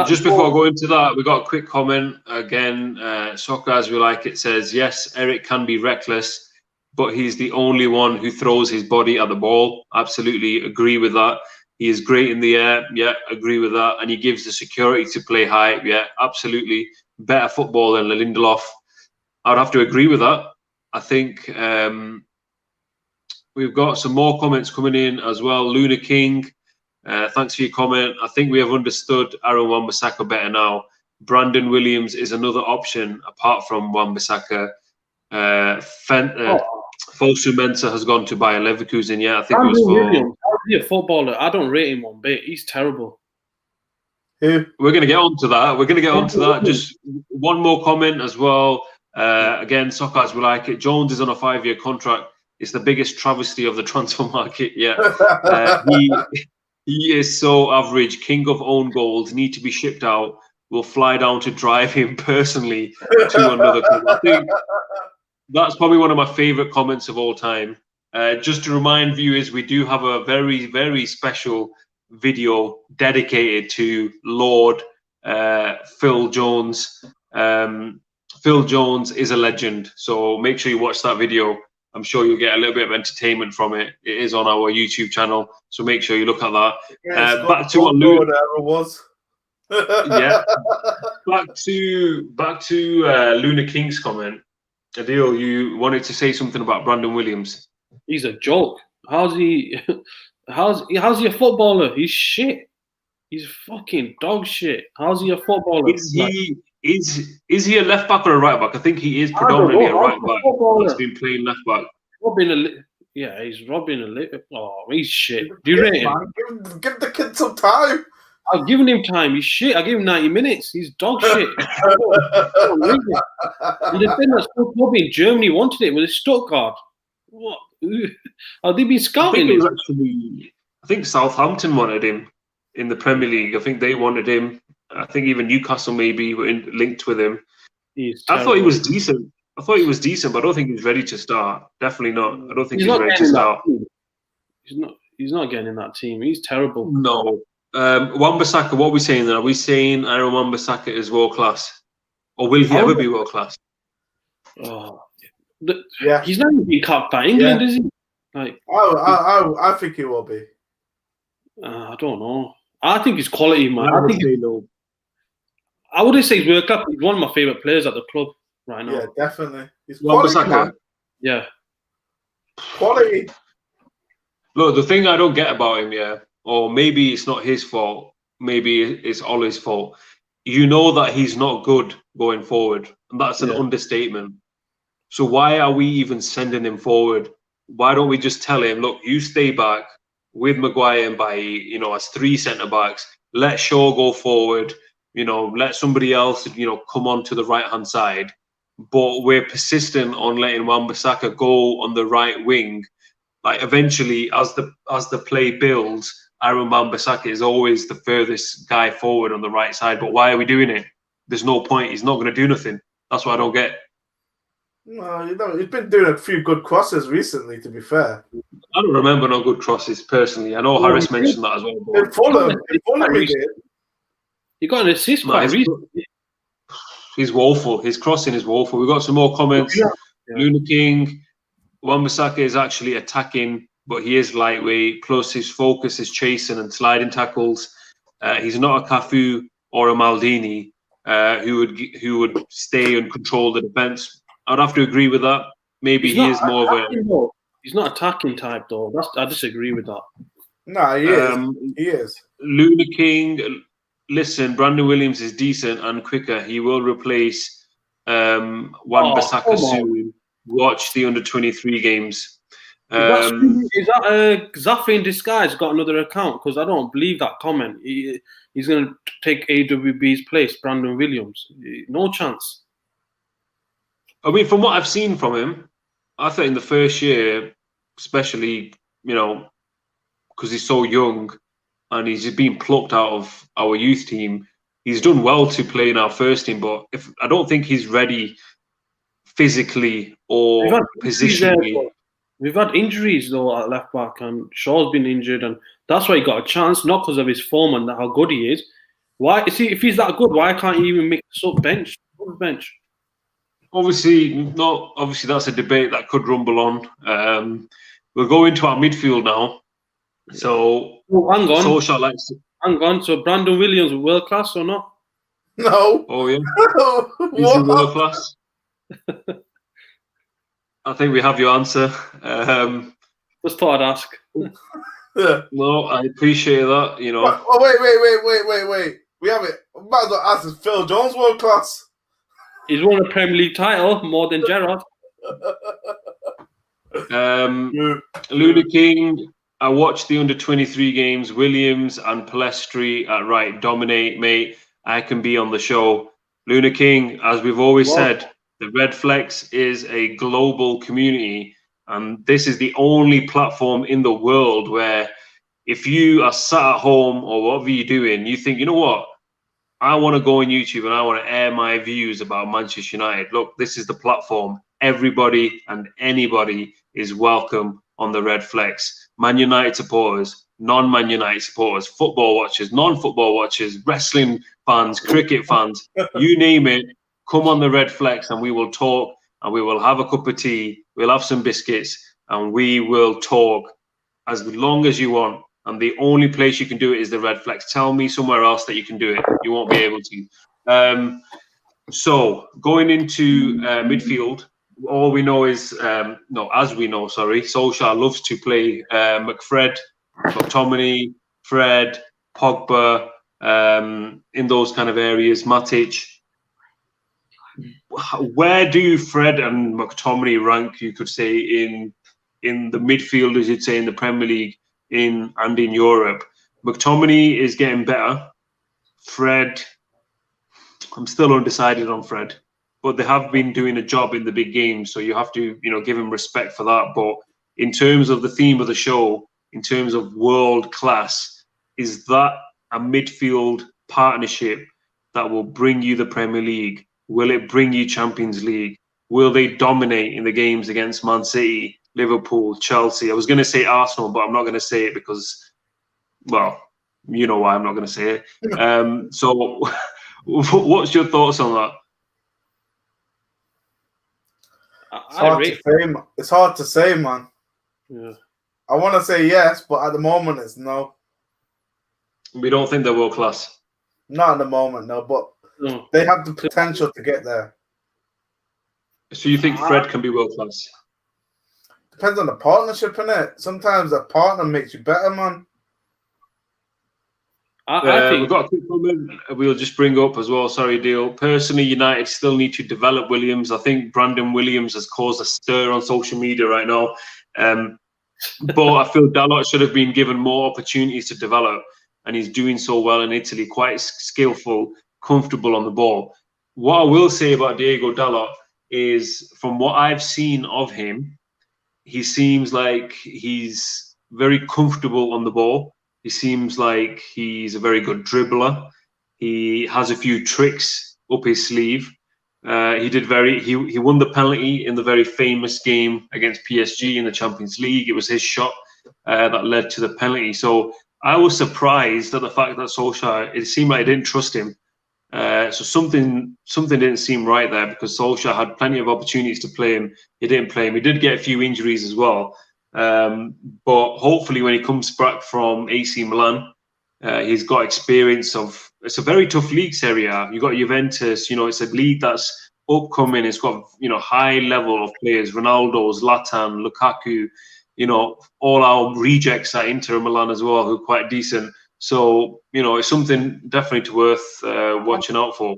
Speaker 1: Just before I go into that, we got a quick comment again. Soccer as we like it says, yes, Eric can be reckless, but he's the only one who throws his body at the ball. Absolutely agree with that. He is great in the air. Yeah, agree with that. And he gives the security to play high. Yeah, absolutely. Better football than Lindelof. I'd have to agree with that. I think We've got some more comments coming in as well. Luna King, thanks for your comment. I think we have understood Aaron Wan-Bissaka better now. Brandon Williams is another option apart from Wan-Bissaka. Fosu Mensah has gone to Bayer Leverkusen. Yeah, I think it was for.
Speaker 2: Williams, how's he a footballer? I don't rate him one bit. He's terrible.
Speaker 3: Who?
Speaker 1: We're going to get onto that. Just one more comment as well. Again, Sockers, we like it. Jones is on a 5-year contract. It's the biggest travesty of the transfer market yet. He is so average. King of own goals. Need to be shipped out. We'll fly down to drive him personally to another club. I think that's probably one of my favourite comments of all time. Just to remind viewers, we do have a very, very special video dedicated to Lord Phil Jones. Phil Jones is a legend, so make sure you watch that video. I'm sure you'll get a little bit of entertainment from it. It is on our YouTube channel, so make sure you look at that.
Speaker 3: Yeah,
Speaker 1: back to what Luna
Speaker 3: was.
Speaker 1: Yeah, back to Luna King's comment. Adil, you wanted to say something about Brandon Williams.
Speaker 2: He's a joke. How's he a footballer? He's shit. He's fucking dog shit. How's he a footballer?
Speaker 1: Is he a left back or a right back? I think he is predominantly a right back. He's been playing left back.
Speaker 2: He's robbing a little. Oh, he's shit. Do you rate him?
Speaker 3: Give the kid some time.
Speaker 2: I've given him time. He's shit. I gave him 90 minutes. He's dog shit. And the thing that's so probably in Germany wanted it was Stuttgart. What? Have they been scouting him?
Speaker 1: I think Southampton wanted him in the Premier League. I think they wanted him. I think even Newcastle maybe were linked with him. I thought he was decent. but I don't think he's ready to start. Definitely not. I don't think he's ready to start.
Speaker 2: He's not getting in that team. He's terrible.
Speaker 1: No. Wan-Bissaka, what are we saying then? Are we saying Aaron Wan-Bissaka is world class? Or will he ever be world class?
Speaker 2: Oh, yeah. He's not even been cut by England, is he? Like,
Speaker 3: I think he will be.
Speaker 2: I don't know. I think he's quality, man. I wouldn't say he's world class. He's one of my favourite players at the club right now.
Speaker 3: Yeah, definitely. He's quality, man.
Speaker 2: Yeah.
Speaker 3: Quality.
Speaker 1: Look, the thing I don't get about him, or maybe it's not his fault, maybe it's Ollie's fault. You know that he's not good going forward, and that's an understatement. So why are we even sending him forward? Why don't we just tell him, look, you stay back with Maguire and Bailly, as 3 centre-backs, let Shaw go forward, let somebody else, come on to the right-hand side. But we're persistent on letting Wan-Bissaka go on the right wing. Like, eventually, as the play builds, Aaron Wan-Bissaka is always the furthest guy forward on the right side. But why are we doing it? There's no point. He's not going to do nothing. That's what I don't get.
Speaker 3: No, he's been doing a few good crosses recently, to be fair.
Speaker 1: I don't remember no good crosses, personally. I know Harris mentioned that as well.
Speaker 3: In Fulham he did.
Speaker 2: He got an assist quite recently.
Speaker 1: He's woeful. His crossing is woeful. We've got some more comments. Yeah. Luna King, Wan-Bissaka is actually attacking, but he is lightweight. Plus, his focus is chasing and sliding tackles. He's not a Cafu or a Maldini who would stay and control the defence. I'd have to agree with that. Maybe he is more of a...
Speaker 2: He's not attacking type, though. I disagree with that.
Speaker 3: No, he is. He is.
Speaker 1: Luna King, listen, Brandon Williams is decent and quicker. He will replace Wan-Bissaka soon. Watch the under-23 games.
Speaker 2: Is that Zaffi in disguise got another account? Because I don't believe that comment. He's going to take AWB's place, Brandon Williams. No chance.
Speaker 1: I mean, from what I've seen from him, I thought in the first year, especially, because he's so young and he's been plucked out of our youth team, he's done well to play in our first team. But I don't think he's ready physically or positionally.
Speaker 2: We've had injuries, though, at left back, and Shaw's been injured, and that's why he got a chance, not because of his form and how good he is. Why? See, if he's that good, why can't he even make the bench?
Speaker 1: Obviously, that's a debate that could rumble on. We'll go into our midfield now. So,
Speaker 2: hang on. So, Brandon Williams, world class or not?
Speaker 3: No.
Speaker 1: Oh, yeah. Is he world class? I think we have your answer.
Speaker 2: Just thought I'd ask.
Speaker 3: Yeah.
Speaker 1: No, I appreciate that. You know,
Speaker 3: Oh, wait. We have it. Might as well ask, is Phil Jones world class?
Speaker 2: He's won a Premier League title more than Gerrard.
Speaker 1: Luna King. I watched the under-23 games. Williams and Palestri at right dominate, mate. I can be on the show. Luna King, as we've always said, the Redflex is a global community, and this is the only platform in the world where if you are sat at home or whatever you're doing, you think, you know what, I want to go on YouTube and I want to air my views about Manchester United. Look, this is the platform. Everybody and anybody is welcome on the Redflex. Man United supporters, non-Man United supporters, football watchers, non-football watchers, wrestling fans, cricket fans, you name it, come on the Redflex and we will talk and we will have a cup of tea, we'll have some biscuits and we will talk as long as you want. And the only place you can do it is the Redflex. Tell me somewhere else that you can do it. You won't be able to. So going into midfield, all we know is, Solskjaer loves to play McFred, McTominay, Fred, Pogba, in those kind of areas, Matic. Where do Fred and McTominay rank, you could say, in the midfield, as you'd say, in the Premier League and in Europe? McTominay is getting better. Fred, I'm still undecided on Fred, but they have been doing a job in the big games, so you have to, give him respect for that. But in terms of the theme of the show, in terms of world class, is that a midfield partnership that will bring you the Premier League? Will it bring you Champions League? Will they dominate in the games against Man City, Liverpool, Chelsea? I was going to say Arsenal, but I'm not going to say it because, well, you know why I'm not going to say it. So what's your thoughts on that?
Speaker 3: It's hard to say, man.
Speaker 2: Yeah.
Speaker 3: I want to say yes, but at the moment it's no.
Speaker 1: We don't think they're world class.
Speaker 3: Not at the moment, no. But they have the potential to get there.
Speaker 1: So you think Fred can be world class?
Speaker 3: Depends on the partnership, innit? Sometimes a partner makes you better, man.
Speaker 2: I think
Speaker 1: we've got a quick comment we'll just bring up as well. Sorry, Deal. Personally, United still need to develop Williams. I think Brandon Williams has caused a stir on social media right now. But I feel Dalot should have been given more opportunities to develop, and he's doing so well in Italy, quite skillful, comfortable on the ball. What I will say about Diego Dalot is, from what I've seen of him, he seems like he's very comfortable on the ball. He seems like he's a very good dribbler. He has a few tricks up his sleeve. He won the penalty in the very famous game against PSG in the Champions League. It was his shot that led to the penalty. So I was surprised at the fact that Solskjaer, it seemed like he didn't trust him. So something didn't seem right there, because Solskjaer had plenty of opportunities to play him. He didn't play him. He did get a few injuries as well. But hopefully when he comes back from AC Milan, he's got experience of, it's a very tough league, Serie A. You've got Juventus, it's a league that's upcoming. It's got, high level of players, Ronaldo, Zlatan, Lukaku, all our rejects at Inter Milan as well, who are quite decent. So, it's something definitely to worth watching out for.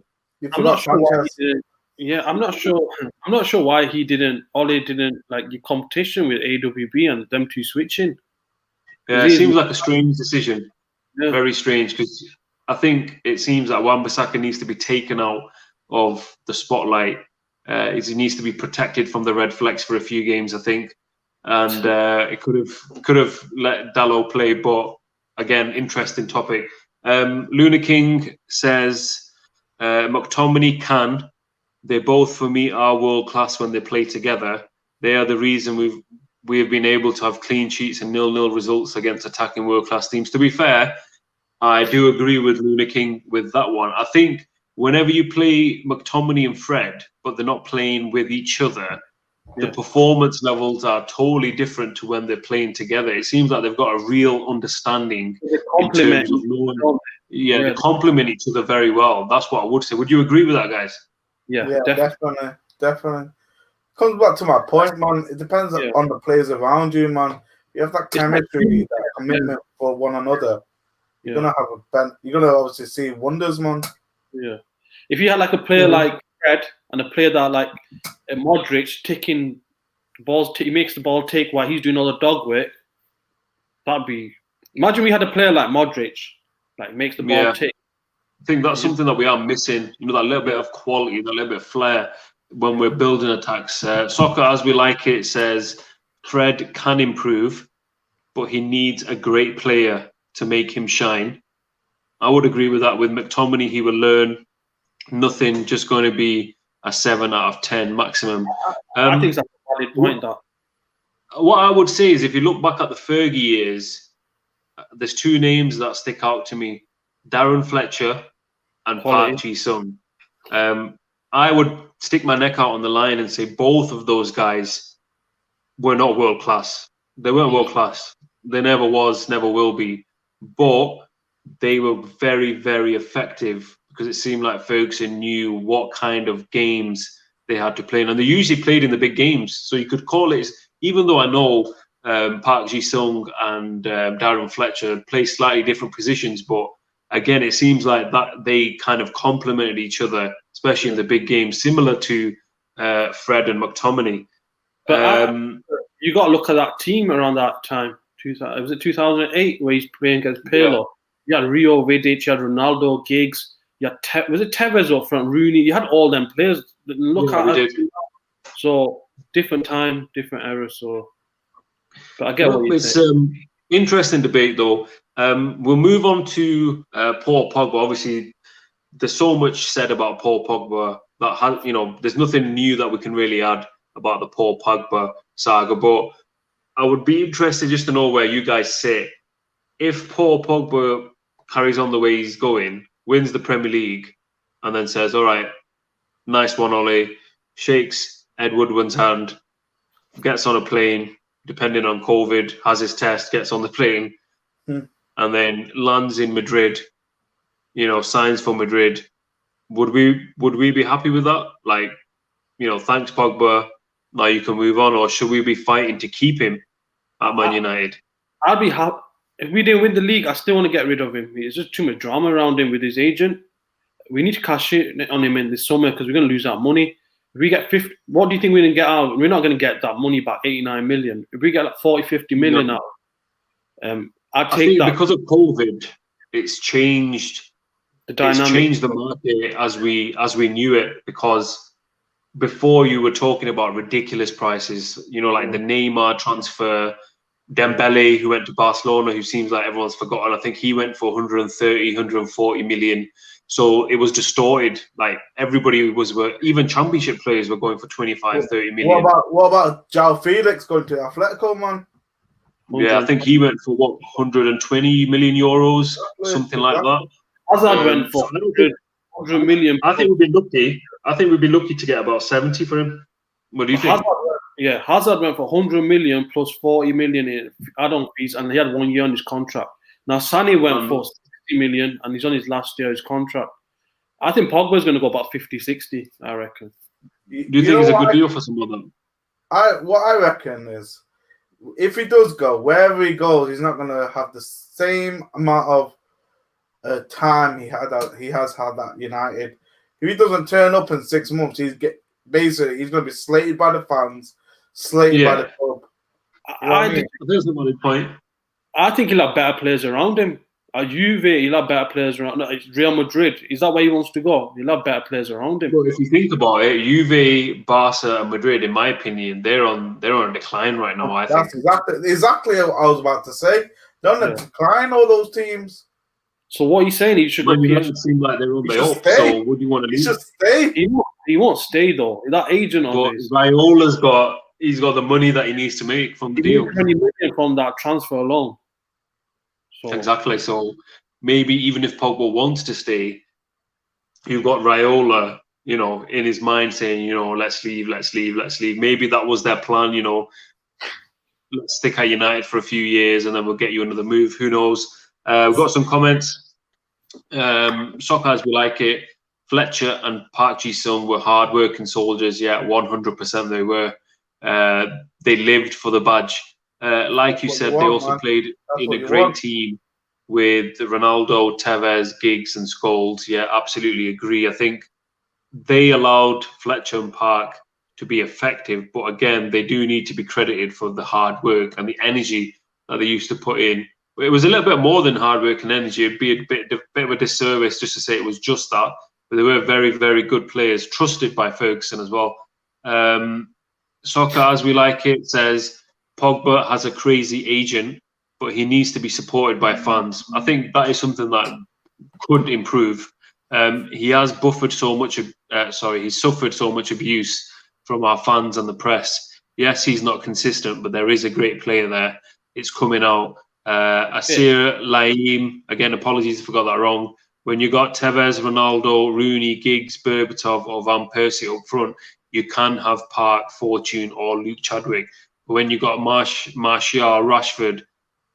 Speaker 2: I'm not sure why he didn't. Yeah, I'm not sure why he didn't. Ole didn't like the competition with AWB and them two switching.
Speaker 1: Yeah, it seems like a strange decision.
Speaker 2: Yeah.
Speaker 1: Very strange, because I think it seems that Wan-Bissaka needs to be taken out of the spotlight. He needs to be protected from the Redflex for a few games, I think, and it could have let Dalot play. But again, interesting topic. Luna King says McTominay can. They both, for me, are world class when they play together. They are the reason we've been able to have clean sheets and 0-0 results against attacking world class teams. To be fair, I do agree with Luna King with that one. I think whenever you play McTominay and Fred, but they're not playing with each other, the performance levels are totally different to when they're playing together. It seems like they've got a real understanding in terms of knowing. Yeah, they complement each other very well. That's what I would say. Would you agree with that, guys?
Speaker 2: Yeah,
Speaker 3: definitely. Comes back to my point, man. It depends on the players around you, man. you have that chemistry, that commitment for one another, you're gonna obviously see wonders, man.
Speaker 2: Yeah. If you had like a player like Fred and a player that like Modric taking balls, he makes the ball take while he's doing all the dog work. That'd be. Imagine we had a player like Modric, like makes the ball take.
Speaker 1: I think that's something that we are missing. You know, that little bit of quality, that little bit of flair when we're building attacks. Soccer, as we like it, says Fred can improve, but he needs a great player to make him shine. I would agree with that. With McTominay, he will learn. Nothing, just going to be a 7 out of 10 maximum.
Speaker 2: I think that's a valid point.
Speaker 1: What I would say is, if you look back at the Fergie years, there's two names that stick out to me: Darren Fletcher and Park Ji-sung. I would stick my neck out on the line and say both of those guys were not world class. They weren't world class. They never was, never will be. But they were very, very effective, because it seemed like Ferguson knew what kind of games they had to play in. And they usually played in the big games. So you could call it, even though I know Park Ji-sung and Darren Fletcher play slightly different positions, but again, it seems like that they kind of complemented each other, especially in the big games, similar to Fred and McTominay.
Speaker 2: But you got to look at that team around that time. Was it 2008 where he's playing against Pirlo? You had Rio, Vidic, you had Ronaldo, Giggs. You had was it Tevez up front, Rooney? You had all them players. Look at it. So different time, different era. So, but I get what you're saying.
Speaker 1: Interesting debate though. We'll move on to Paul Pogba. Obviously, there's so much said about Paul Pogba that has, there's nothing new that we can really add about the Paul Pogba saga. But I would be interested just to know where you guys sit. If Paul Pogba carries on the way he's going, wins the Premier League, and then says, "All right, nice one, Ollie," shakes Ed Woodward's hand, gets on a plane, depending on COVID, has his test, gets on the plane, and then lands in Madrid, signs for Madrid, would we be happy with that? Like, thanks Pogba, now you can move on, or should we be fighting to keep him at Man United?
Speaker 2: I'd be happy. If we didn't win the league, I still want to get rid of him. There's just too much drama around him with his agent. We need to cash in on him in the summer, because we're going to lose that money. If we get 50, what do you think we're going to get out? We're not going to get that money back, 89 million. If we get like 40, 50 million out, I'd take that.
Speaker 1: Because of COVID, it's changed
Speaker 2: the dynamic.
Speaker 1: It's changed the market as we knew it, because before you were talking about ridiculous prices, like the Neymar transfer, Dembele, who went to Barcelona, who seems like everyone's forgotten. I think he went for 130, 140 million. So it was distorted. Like everybody even championship players were going for 25, 30 million.
Speaker 3: What about João Felix going to Atletico, man?
Speaker 1: Yeah, I think he went for 120 million euros, something like that.
Speaker 2: Hazard went for 100 million.
Speaker 1: I think we'd be lucky. I think we'd be lucky to get about 70 for him. What do you think?
Speaker 2: Hazard went for 100 million plus 40 million in add-on fees, and he had 1 year on his contract. Now Sané went for 60 million, and he's on his last year of his contract. I think Pogba's going to go about 50, 60, I reckon.
Speaker 1: Do you think it's a good deal for some of them?
Speaker 3: What I reckon is, if he does go, wherever he goes, he's not going to have the same amount of time he has had at United. If he doesn't turn up in 6 months, he's going to be slated by the fans, slated by the club.
Speaker 1: There's a valid point.
Speaker 2: I think he'll have better players around him. At Juve, he'll have better players around. No, Real Madrid, is that where he wants to go? He'll have better players around him.
Speaker 1: Well, if you think about it, Juve, Barca, and Madrid, in my opinion, they're on a decline right now. I think
Speaker 3: that's exactly what I was about to say. They're on a decline, all those teams.
Speaker 2: So what are you saying? He should.
Speaker 1: It seem like they're on the up. So would you want to leave?
Speaker 3: He should stay.
Speaker 2: He won't stay though. That agent on this.
Speaker 1: Raiola's got the money that he needs to make from the deal.
Speaker 2: 20 million from that transfer alone. So.
Speaker 1: Exactly. So maybe even if Pogba wants to stay, you've got Raiola, in his mind saying, let's leave. Maybe that was their plan. Let's stick at United for a few years and then we'll get you another move. Who knows? We've got some comments. Soccer as we like it. Fletcher and Park Ji-sung were hard-working soldiers. Yeah, 100% they were. They lived for the badge. Like you said, they also played in a great team with Ronaldo, Tevez, Giggs, and Scholes. Yeah, absolutely agree. I think they allowed Fletcher and Park to be effective, but again, they do need to be credited for the hard work and the energy that they used to put in. It was a little bit more than hard work and energy. It'd be a bit of a disservice just to say it was just that, but they were very, very good players, trusted by Ferguson as well. Soccer, as we like it, says Pogba has a crazy agent, but he needs to be supported by fans. I think that is something that could improve. He has buffered so much. He's suffered so much abuse from our fans and the press. Yes, he's not consistent, but there is a great player there. It's coming out. Asir Laim, again, apologies if I got that wrong. When you got Tevez, Ronaldo, Rooney, Giggs, Berbatov, or Van Persie up front, you can have Park, Fortune, or Luke Chadwick. But when you got Martial, Rashford,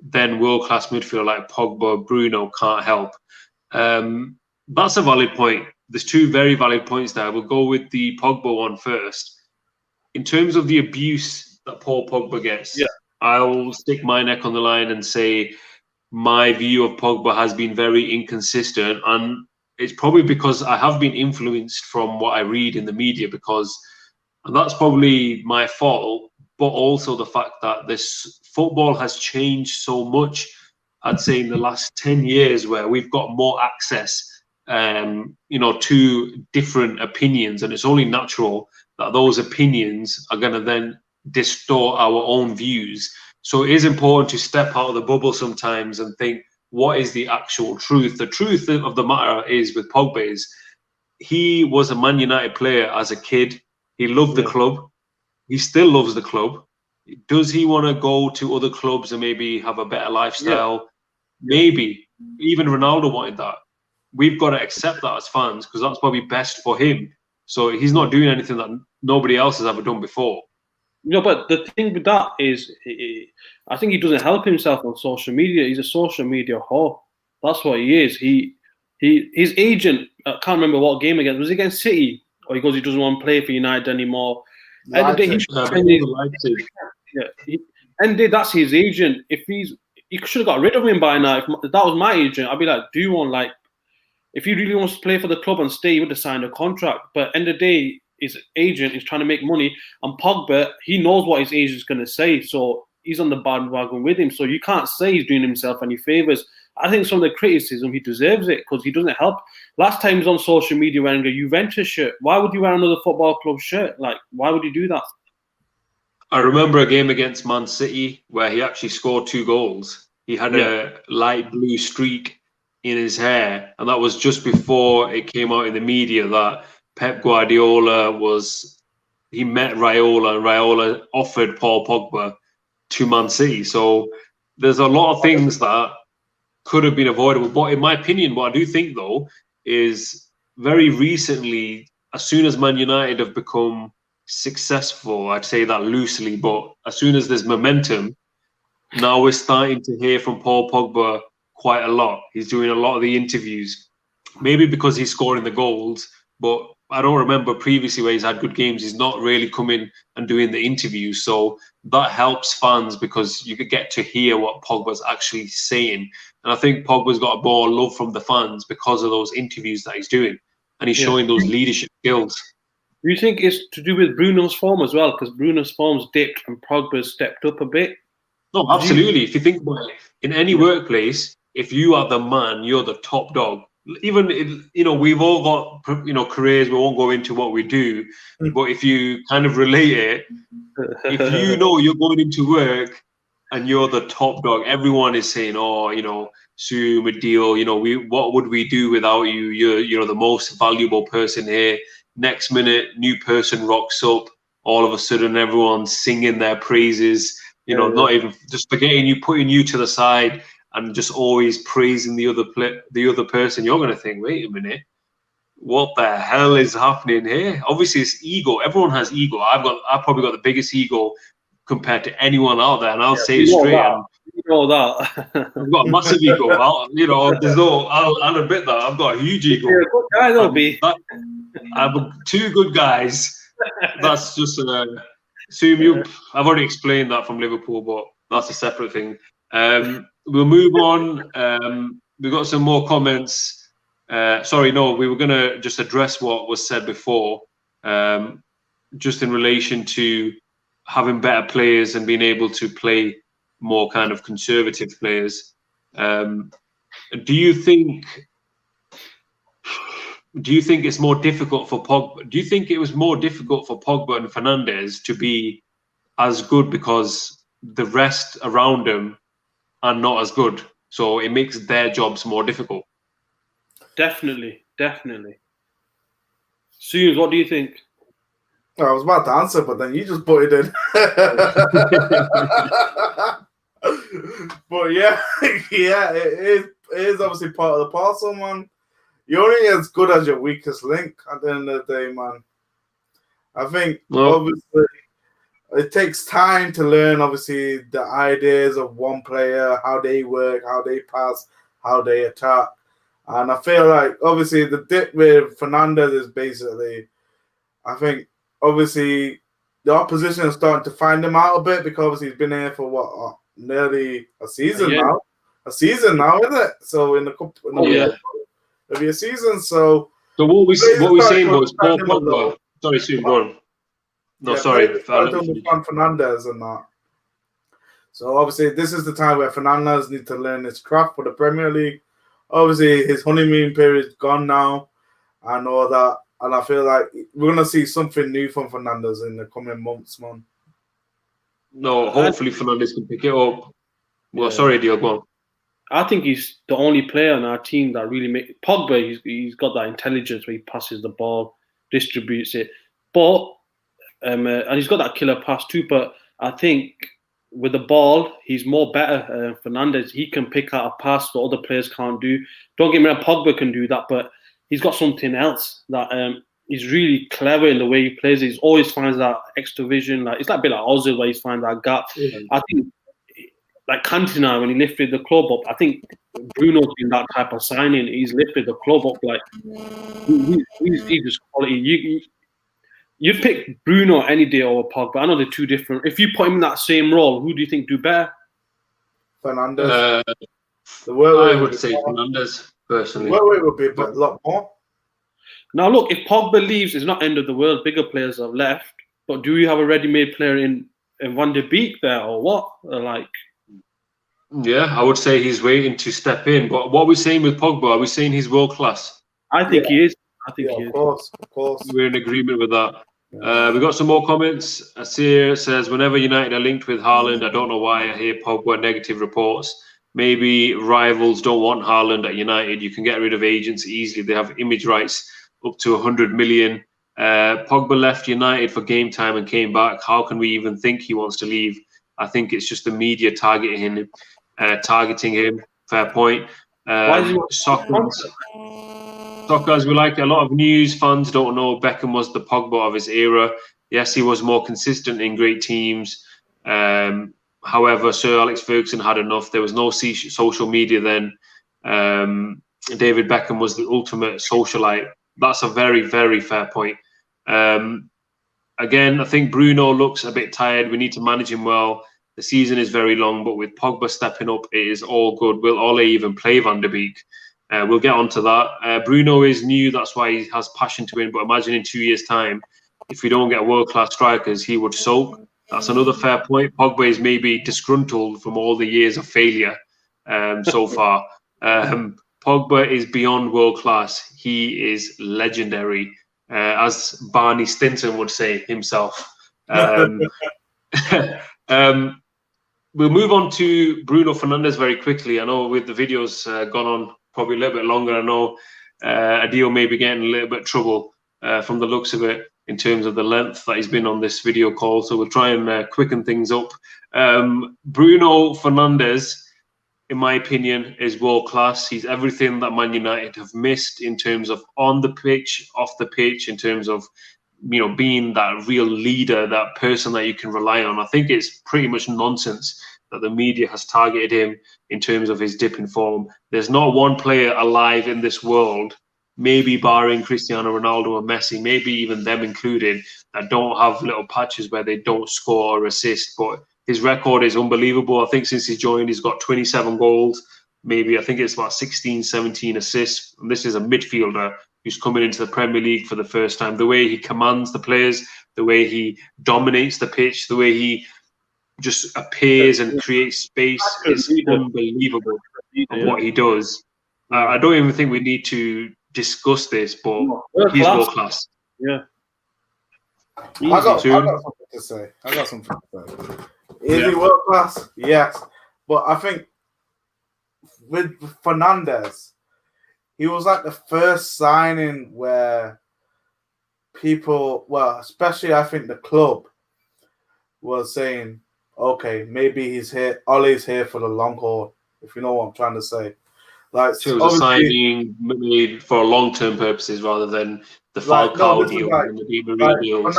Speaker 1: then world-class midfield like Pogba, Bruno can't help. That's a valid point. There's two very valid points there. We'll go with the Pogba one first. In terms of the abuse that Paul Pogba gets, I'll stick my neck on the line and say my view of Pogba has been very inconsistent, and it's probably because I have been influenced from what I read in the media, and that's probably my fault, but also the fact that this football has changed so much, I'd say in the last 10 years, where we've got more access to different opinions, and it's only natural that those opinions are going to then distort our own views. So it is important to step out of the bubble sometimes and think, what is the actual truth? The truth of the matter is with Pogba is he was a Man United player as a kid. He loved the club. He still loves the club. Does he want to go to other clubs and maybe have a better lifestyle? Maybe. Even Ronaldo wanted that. We've got to accept that as fans because that's probably best for him. So he's not doing anything that nobody else has ever done before.
Speaker 2: But the thing with that is, I think he doesn't help himself on social media. He's a social media whore. That's what he is. His agent, I can't remember what game against. Was it against City? Or he goes, he doesn't want to play for United anymore. And that's his agent. He should have got rid of him by now. If that was my agent, I'd be like, do you want if he really wants to play for the club and stay, he would have signed a contract. But end of the day, his agent is trying to make money, and Pogba, he knows what his agent is going to say, so he's on the bandwagon with him. So you can't say he's doing himself any favors. I think some of the criticism, he deserves it because he doesn't help. Last time he was on social media wearing a Juventus shirt. Why would you wear another football club shirt? Why would you do that?
Speaker 1: I remember a game against Man City where he actually scored 2 goals. He had a light blue streak in his hair, and that was just before it came out in the media that Pep Guardiola met Raiola, and Raiola offered Paul Pogba to Man City. So there's a lot of things that could have been avoidable. But in my opinion, what I do think, though, is very recently, as soon as Man United have become successful, I'd say that loosely, but as soon as there's momentum, now we're starting to hear from Paul Pogba quite a lot. He's doing a lot of the interviews, maybe because he's scoring the goals, but I don't remember previously where he's had good games. He's not really coming and doing the interviews. So that helps fans because you could get to hear what Pogba's actually saying. And I think Pogba's got more love from the fans because of those interviews that he's doing. And he's showing those leadership skills.
Speaker 2: Do you think it's to do with Bruno's form as well? Because Bruno's form's dipped and Pogba's stepped up a bit.
Speaker 1: No, absolutely. If you think about it, in any workplace, if you are the man, you're the top dog. Even, we've all got, careers. We won't go into what we do. But if you kind of relate it, if you know you're going into work and you're the top dog, everyone is saying, Sue, Madil, what would we do without you? You're the most valuable person here. Next minute, new person rocks up. All of a sudden, everyone's singing their praises. Not even just forgetting you, putting you to the side, and just always praising the other person. You're going to think, wait a minute, what the hell is happening here? Obviously, it's ego. Everyone has ego. I've probably got the biggest ego compared to anyone out there, and I'll say it straight.
Speaker 2: You know that.
Speaker 1: I've got a massive ego. I'll admit that I've got a huge ego.
Speaker 2: You're a good guy, though, B.
Speaker 1: I've 2 good guys. That's just assume you. I've already explained that from Liverpool, but that's a separate thing. We'll move on. We've got some more comments. Sorry, no, we were going to just address what was said before, just in relation to having better players and being able to play more kind of conservative players. Do you think it's more difficult for Pogba? Do you think it was more difficult for Pogba and Fernandes to be as good because the rest around them are not as good? So it makes their jobs more difficult.
Speaker 2: Definitely. Soon, what do you think?
Speaker 3: I was about to answer, but then you just put it in. But yeah, it is obviously part of the parcel, man. You're only as good as your weakest link at the end of the day, man. I think obviously it takes time to learn, obviously, the ideas of one player, how they work, how they pass, how they attack. And I feel like, obviously, the dip with Fernandes is basically, I think, obviously, the opposition is starting to find him out a bit because obviously he's been here for, nearly a season now. A season now, isn't it? So in the cup, it'll be a season. So
Speaker 1: what we're saying was Paul Pogba. Sorry, Sue, go on. No, sorry.
Speaker 3: Fernandes and that. So obviously, this is the time where Fernandes needs to learn his craft for the Premier League. Obviously, his honeymoon period is gone now, and all that. And I feel like we're gonna see something new from Fernandes in the coming months, man.
Speaker 1: No, hopefully Fernandes can pick it up. Well, sorry, Diogo. Go on.
Speaker 2: I think he's the only player on our team that really makes Pogba. He's got that intelligence where he passes the ball, distributes it, but and he's got that killer pass too. But I think with the ball, he's more better. Fernandes, he can pick out a pass that other players can't do. Don't get me wrong, Pogba can do that, but he's got something else that he's really clever in the way he plays. He always finds that extra vision. Like it's like a bit like Ozil where he's finding that gap. Yeah. I think like Cantona when he lifted the club up, I think Bruno's been that type of signing. He's lifted the club up like he's just quality. You'd pick Bruno any day over Pogba. I know they're two different. If you put him in that same role, who do you think do better?
Speaker 3: Fernandes.
Speaker 1: I would say Fernandes personally.
Speaker 3: The work would be a lot more.
Speaker 2: Now look, if Pogba leaves, it's not end of the world. Bigger players have left. But do you have a ready-made player in Van de Beek there or what?
Speaker 1: Yeah, I would say he's waiting to step in. But what are we saying with Pogba? Are we saying he's world class?
Speaker 2: I think he is. He is.
Speaker 3: Of course.
Speaker 1: We're in agreement with that. We got some more comments. Asir says, whenever United are linked with Haaland, I don't know why I hear Pogba negative reports. Maybe rivals don't want Haaland at United. You can get rid of agents easily. They have image rights up to 100 million. Pogba left United for game time and came back. How can we even think he wants to leave? I think it's just the media targeting him. Fair point. Soccer, as we like, a lot of news fans don't know Beckham was the Pogba of his era. Yes, he was more consistent in great teams. However, Sir Alex Ferguson had enough. There was no social media then. David Beckham was the ultimate socialite. That's a very, very fair point. Again, I think Bruno looks a bit tired. We need to manage him well. The season is very long, but with Pogba stepping up, it is all good. Will Ole even play Van de Beek? We'll get onto that. Bruno is new. That's why he has passion to win. But imagine in 2 years' time, if we don't get world-class strikers, he would soak. That's another fair point. Pogba is maybe disgruntled from all the years of failure so far. Pogba is beyond world-class. He is legendary, as Barney Stinson would say himself. We'll move on to Bruno Fernandes very quickly. I know with the videos gone on probably a little bit longer. I know Adil may be getting a little bit of trouble from the looks of it in terms of the length that he's been on this video call. So we'll try and quicken things up. Bruno Fernandes, in my opinion, is world class. He's everything that Man United have missed in terms of on the pitch, off the pitch, in terms of being that real leader, that person that you can rely on. I think it's pretty much nonsense that the media has targeted him in terms of his dip in form. There's not one player alive in this world, maybe barring Cristiano Ronaldo or Messi, maybe even them included, that don't have little patches where they don't score or assist, but His record is unbelievable. I think since he's joined, he's got 27 goals. Maybe I think it's about 16, 17 assists. And this is a midfielder who's coming into the Premier League for the first time. The way he commands the players, the way he dominates the pitch, the way he just appears and creates space is unbelievable of what he does. I don't even think we need to discuss this, but he's world class.
Speaker 2: Yeah.
Speaker 3: I got something to say. Is he world class? Yes. But I think with Fernandes, he was like the first signing where people, well, especially I think the club was saying, okay, maybe he's here, Ole's here for the long haul, if you know what I'm trying to say. Like,
Speaker 1: so it was a signing made for long-term purposes rather than the Falcao deal and the Di Maria deals.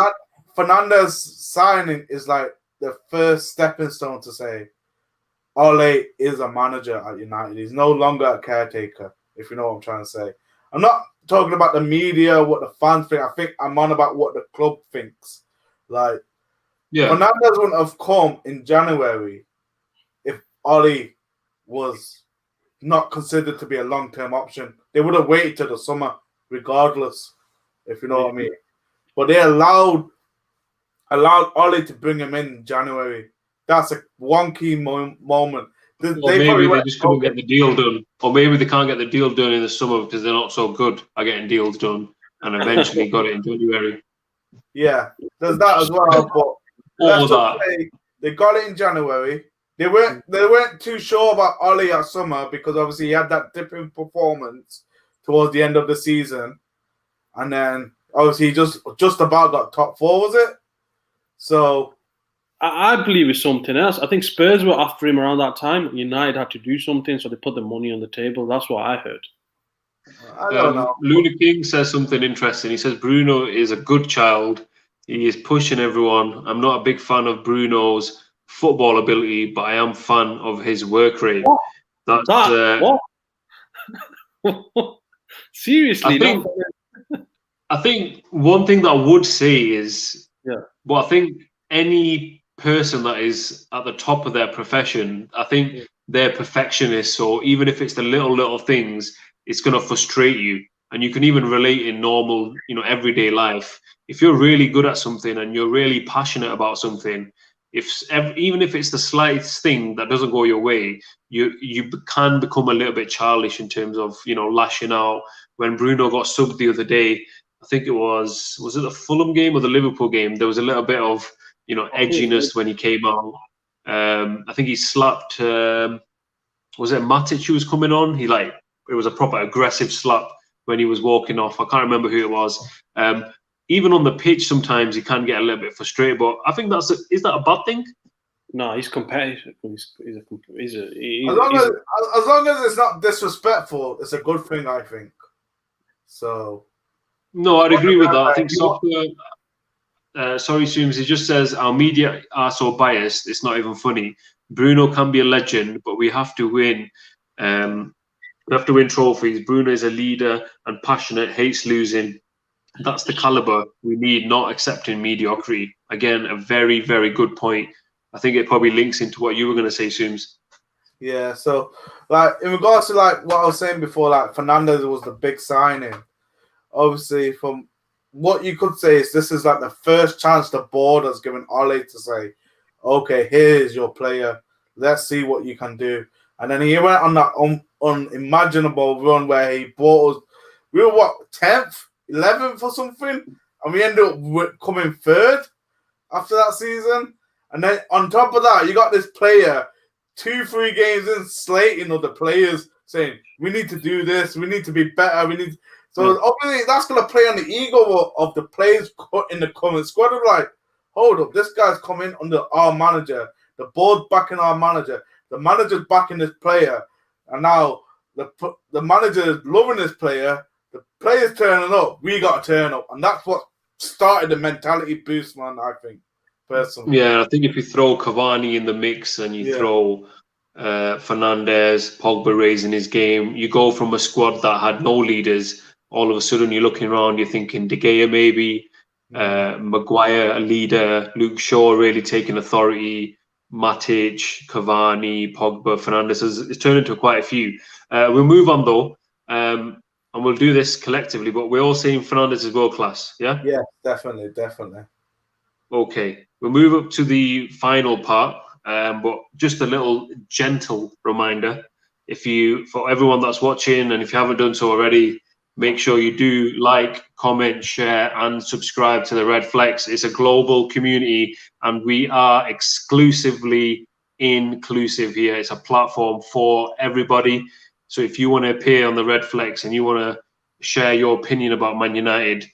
Speaker 3: Fernandes signing is like the first stepping stone to say Ole is a manager at United. He's no longer a caretaker, if you know what I'm trying to say. I'm not talking about the media, what the fans think. I think I'm on about what the club thinks. Like, Fernandes wouldn't have come in January if Ole was not considered to be a long-term option. They would have waited till the summer, regardless, if you know what I mean. But they allowed Ole to bring him in January. That's one key moment.
Speaker 1: Maybe they just couldn't get the deal done. Or maybe they can't get the deal done in the summer because they're not so good at getting deals done and eventually got it in January.
Speaker 3: Yeah, there's that as well. But let's just say they got it in January. They weren't too sure about Ole at summer because obviously he had that dipping performance towards the end of the season. And then obviously he just about got top 4, was it? So
Speaker 2: I believe it's something else. I think Spurs were after him around that time. United had to do something, so they put the money on the table. That's what I heard.
Speaker 3: I don't know.
Speaker 1: Luna King says something interesting. He says Bruno is a good child. He is pushing everyone. I'm not a big fan of Bruno's football ability, but I am fan of his work rate.
Speaker 2: What? Seriously?
Speaker 1: I think one thing that I would say is, I think any person that is at the top of their profession, I think they're perfectionists. So even if it's the little things, it's going to frustrate you. And you can even relate in normal, everyday life. If you're really good at something and you're really passionate about something, even if it's the slightest thing that doesn't go your way, you can become a little bit childish in terms of lashing out. When Bruno got subbed the other day, I think it was it the Fulham game or the Liverpool game? There was a little bit of edginess when he came out. I think he slapped. Was it Matic who was coming on? It was a proper aggressive slap when he was walking off. I can't remember who it was. Even on the pitch, sometimes he can get a little bit frustrated. But I think is that a bad thing?
Speaker 2: No, he's competitive. As
Speaker 3: long as it's not disrespectful, it's a good thing, I think. So.
Speaker 1: No, I'd agree with that. I think sorry, Sooms, he just says our media are so biased, it's not even funny. Bruno can be a legend, but we have to win. We have to win trophies. Bruno is a leader and passionate, hates losing. That's the caliber we need, not accepting mediocrity. Again, a very, very good point. I think it probably links into what you were going to say, Sooms.
Speaker 3: Yeah, so in regards to what I was saying before, Fernandes was the big signing. Obviously, from what you could say is this is the first chance the board has given Ole to say, okay, here's your player. Let's see what you can do. And then he went on that unimaginable run where he brought us. We were 10th, 11th or something, and we ended up coming 3rd after that season. And then on top of that, you got this player 2-3 games in slating other players, saying we need to do this, we need to be better, So obviously that's going to play on the ego of the players in the current squad. Of hold up, this guy's coming under our manager. The board's backing our manager. The manager's backing this player. And now the manager is loving this player. The player's turning up. We got to turn up. And that's what started the mentality boost, man, I think, personally.
Speaker 1: Yeah, I think if you throw Cavani in the mix and you throw Fernandes, Pogba raising his game, you go from a squad that had no leaders. All of a sudden, you're looking around, you're thinking De Gea maybe, Maguire a leader, Luke Shaw really taking authority, Matic, Cavani, Pogba, Fernandes. It's turned into quite a few. We'll move on though, and we'll do this collectively. But we're all saying Fernandes is world class. Yeah.
Speaker 3: Yeah, definitely.
Speaker 1: Okay, we'll move up to the final part. But just a little gentle reminder: for everyone that's watching, and if you haven't done so already, make sure you do like, comment, share, and subscribe to the Redflex. It's a global community, and we are exclusively inclusive here. It's a platform for everybody. So if you want to appear on the Redflex and you want to share your opinion about Man United,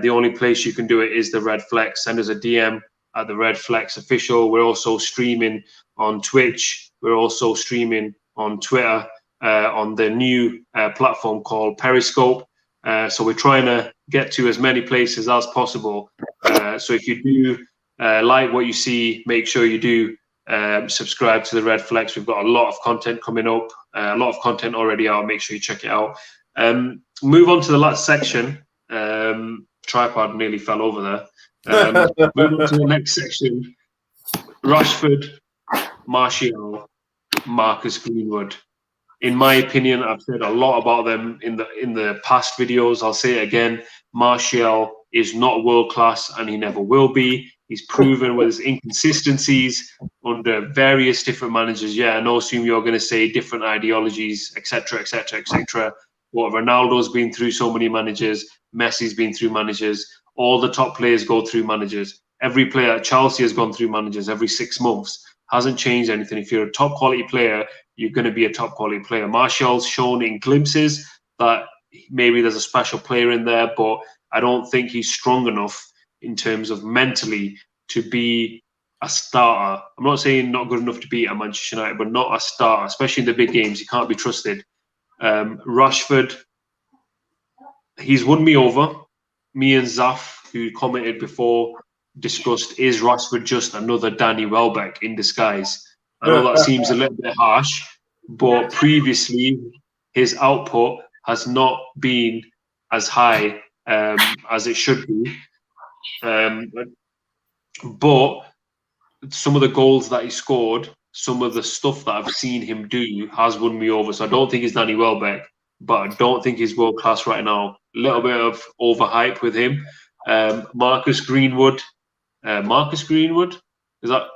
Speaker 1: the only place you can do it is the Redflex. Send us a DM at the Redflex official. We're also streaming on Twitch. We're also streaming on Twitter, on the new platform called Periscope. So we're trying to get to as many places as possible. So if you do like what you see, make sure you do subscribe to the Redflex. We've got a lot of content coming up, a lot of content already out. Make sure you check it out. Move on to the last section. Tripod nearly fell over there. Move on to the next section. Rashford, Martial, Marcus Greenwood. In my opinion, I've said a lot about them in the past videos. I'll say it again. Martial is not world class, and he never will be. He's proven with his inconsistencies under various different managers. Yeah, I know, assume you're going to say different ideologies, etc., etc., etc. But Ronaldo's been through so many managers. Messi's been through managers. All the top players go through managers. Every player at Chelsea has gone through managers every 6 months. Hasn't changed anything. If you're a top quality player, you're going to be a top quality player. Martial's shown in glimpses that maybe there's a special player in there, but I don't think he's strong enough in terms of mentally to be a starter. I'm not saying not good enough to beat at Manchester United, but not a starter, especially in the big games. He can't be trusted. Rashford, he's won me over. Me and Zaf, who commented before, discussed, is Rashford just another Danny Welbeck in disguise? I know that seems a little bit harsh, but previously his output has not been as high as it should be. But some of the goals that he scored, some of the stuff that I've seen him do has won me over. So I don't think he's Danny Welbeck, but I don't think he's world class right now. A little bit of overhype with him. Marcus Greenwood. Marcus Greenwood? Is that?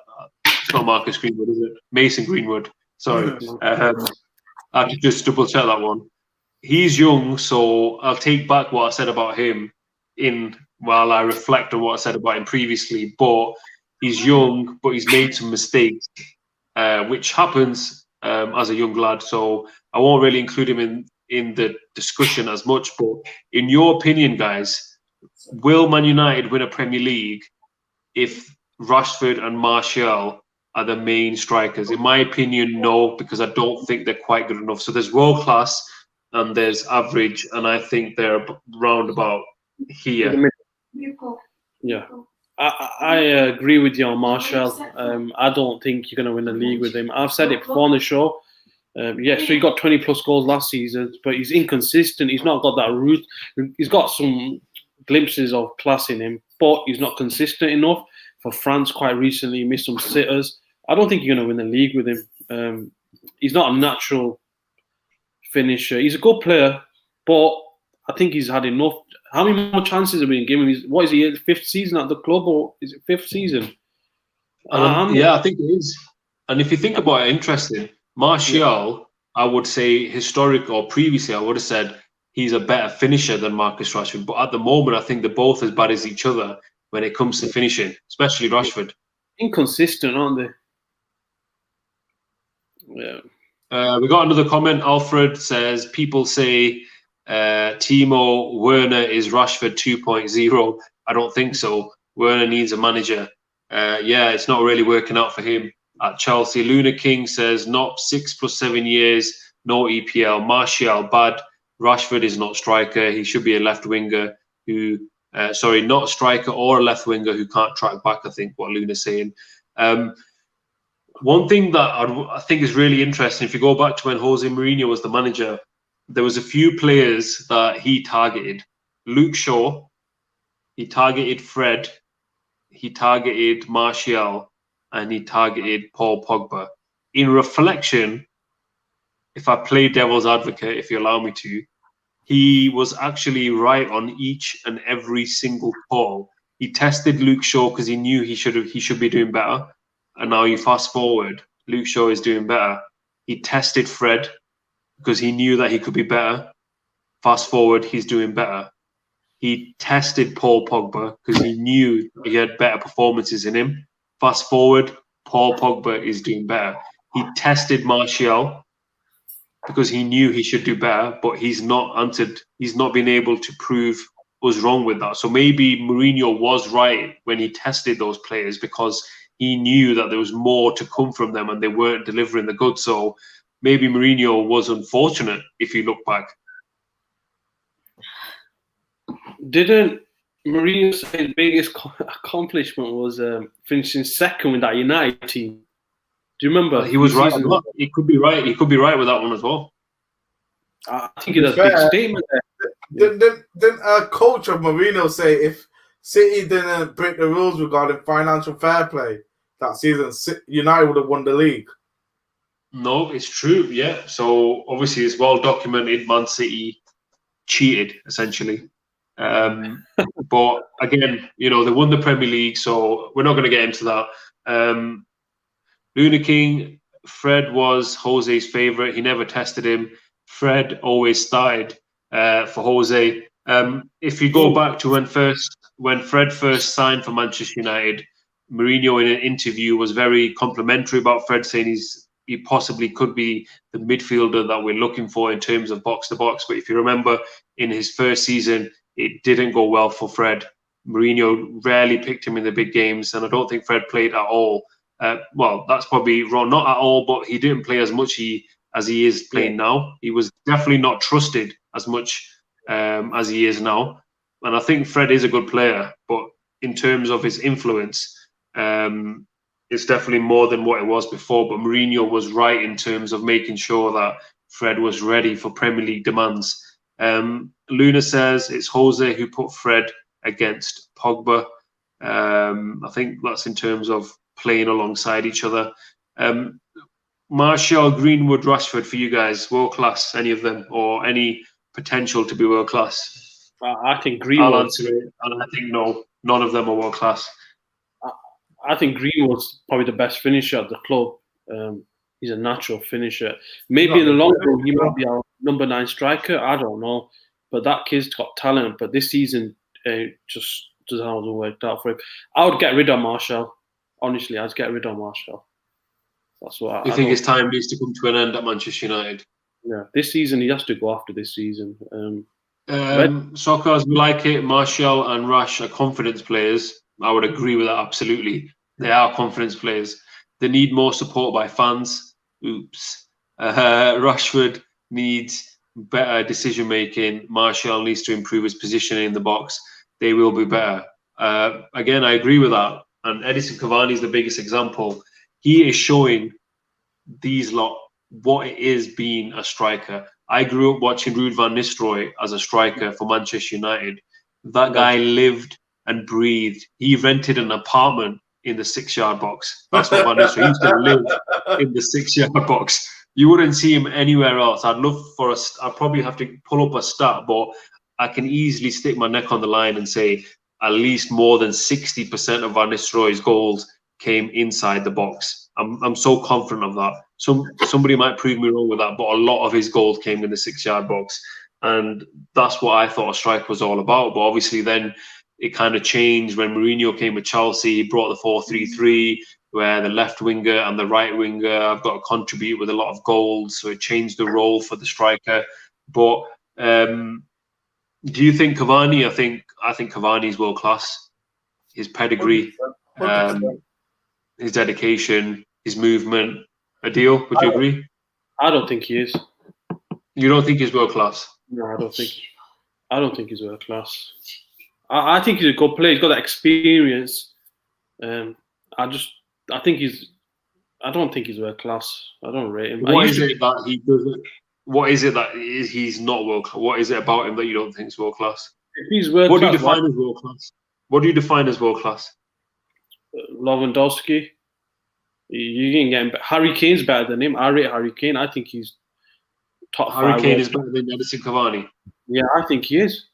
Speaker 1: It's not Marcus Greenwood, is it? Mason Greenwood. Sorry. I have to just double check that one. He's young, so I'll take back what I said about him while I reflect on what I said about him previously. But he's young, but he's made some mistakes, which happens as a young lad. So I won't really include him in the discussion as much. But in your opinion, guys, will Man United win a Premier League if Rashford and Martial are the main strikers? In my opinion, no, because I don't think they're quite good enough. So there's world class and there's average, and I think they're round about here.
Speaker 2: Yeah, I agree with you on Martial. I don't think you're going to win the league with him. I've said it before on the show. So he got 20 plus goals last season, but he's inconsistent. He's not got that root. He's got some glimpses of class in him, but he's not consistent enough. For France, quite recently, he missed some sitters. I don't think you're going to win the league with him. He's not a natural finisher. He's a good player, but I think he's had enough. How many more chances have been given? What is he, 5th season at the club, or is it 5th season?
Speaker 1: Yeah, I think it is. And if you think about it, interesting, Martial, I would say historic or previously, I would have said he's a better finisher than Marcus Rashford. But at the moment, I think they're both as bad as each other when it comes to finishing, especially Rashford.
Speaker 2: Inconsistent, aren't they? Yeah.
Speaker 1: We got another comment. Alfred says, people say Timo Werner is Rashford 2.0. I don't think so. Werner needs a manager. Yeah, it's not really working out for him at Chelsea. Luna King says, not 6 + 7 years, no EPL. Martial, bad. Rashford is not striker. He should be a left winger who, not striker or a left winger who can't track back, I think what Luna's saying. One thing that I think is really interesting, if you go back to when Jose Mourinho was the manager, there was a few players that he targeted. Luke Shaw, he targeted Fred, he targeted Martial, and he targeted Paul Pogba. In reflection, if I play devil's advocate, if you allow me to, he was actually right on each and every single call. He tested Luke Shaw because he knew he should be doing better. And now you fast forward, Luke Shaw is doing better. He tested Fred because he knew that he could be better. Fast forward, he's doing better. He tested Paul Pogba because he knew he had better performances in him. Fast forward, Paul Pogba is doing better. He tested Martial because he knew he should do better, but he's not answered. He's not been able to prove us wrong with that. So maybe Mourinho was right when he tested those players because he knew that there was more to come from them and they weren't delivering the goods. So maybe Mourinho was unfortunate if you look back.
Speaker 2: Didn't Mourinho say his biggest accomplishment was finishing second with that United team? Do you remember?
Speaker 1: He was right. He could be right. He could be right with that one as well.
Speaker 2: I think it was a big statement there.
Speaker 3: Didn't a coach of Mourinho say if City didn't break the rules regarding financial fair play that season, United would have won the league?
Speaker 1: No, it's true. Yeah. So obviously it's well documented. Man City cheated essentially. But again, they won the Premier League, so we're not going to get into that. Luna King, Fred was Jose's favourite. He never tested him. Fred always started for Jose. If you go back to when Fred first signed for Manchester United, Mourinho in an interview was very complimentary about Fred, saying he possibly could be the midfielder that we're looking for in terms of box to box. But if you remember, in his first season, it didn't go well for Fred. Mourinho rarely picked him in the big games, and I don't think Fred played at all. Well, that's probably wrong, not at all, but he didn't play as much as he is playing now. He was definitely not trusted as much as he is now. And I think Fred is a good player, but in terms of his influence, it's definitely more than what it was before. But Mourinho was right in terms of making sure that Fred was ready for Premier League demands. Luna says it's Jose who put Fred against Pogba. I think that's in terms of playing alongside each other. Martial, Greenwood, Rashford for you guys, world class, any of them, or any potential to be world class?
Speaker 2: I think Greenwood.
Speaker 1: I'll answer it, and I think no, none of them are world class.
Speaker 2: I think Greenwood's probably the best finisher at the club. He's a natural finisher. Maybe in the long run, he might be our number 9 striker. I don't know, but that kid's got talent. But this season, just hasn't worked out for him. I would get rid of Martial. Honestly, I'd get rid of Martial. That's what
Speaker 1: You think his time needs to come to an end at Manchester United?
Speaker 2: Yeah, this season he has to go after this season.
Speaker 1: Soccer as we like it, Martial and Rash are confidence players. I would agree with that absolutely. They are confidence players. They need more support by fans. Oops. Rashford needs better decision making. Martial needs to improve his positioning in the box. They will be better. Again, I agree with that. And Edison Cavani is the biggest example. He is showing these lot what it is being a striker. I grew up watching Ruud van Nistelrooy as a striker for Manchester United. That guy lived and breathed. He rented an apartment in the 6-yard box. That's what Van Nistelrooy used to live in the 6-yard box. You wouldn't see him anywhere else. I'd probably have to pull up a stat, but I can easily stick my neck on the line and say at least more than 60% of Van Nistelrooy's goals came inside the box. I'm so confident of that. Somebody might prove me wrong with that, but a lot of his goals came in the 6-yard box. And that's what I thought a strike was all about. But obviously then it kind of changed when Mourinho came with Chelsea. He brought the 4-3-3, where the left winger and the right winger have got to contribute with a lot of goals. So it changed the role for the striker. But do you think Cavani? I think Cavani's world class. His pedigree, his dedication, his movement. Adil, would you agree?
Speaker 2: I don't think he is.
Speaker 1: You don't think he's world class?
Speaker 2: No, I don't think he's world class. I think he's a good player. He's got that experience. I don't think he's world class. I don't rate him.
Speaker 1: What is it that he doesn't? What is it that he's not world class? What is it about him that you don't think is world class?
Speaker 2: If he's world
Speaker 1: what
Speaker 2: class,
Speaker 1: do you define as world class? What do you define as world class?
Speaker 2: Lewandowski. You can get him. Harry Kane's better than him. I rate Harry Kane. I think he's top
Speaker 1: Harry
Speaker 2: 5.
Speaker 1: Kane is better than Edison Cavani.
Speaker 2: Yeah, I think he is.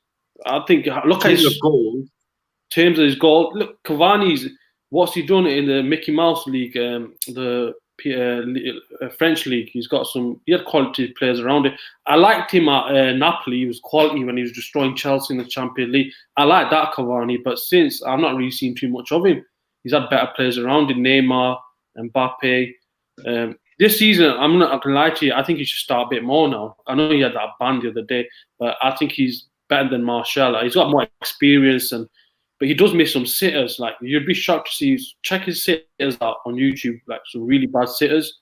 Speaker 2: I think look at
Speaker 1: In terms
Speaker 2: his
Speaker 1: of goals,
Speaker 2: terms of his goal. Look, Cavani's what's he done in the Mickey Mouse League, the French league. He had quality players around it. I liked him at Napoli. He was quality when he was destroying Chelsea in the Champions League. I like that Cavani, but since I've not really seen too much of him. He's had better players around him, Neymar, Mbappe. This season, I'm not going to lie to you, I think he should start a bit more now. I know he had that ban the other day, but I think he's better than Martial. He's got more experience, but he does miss some sitters. Like, you'd be shocked to see, check his sitters out on YouTube, like some really bad sitters.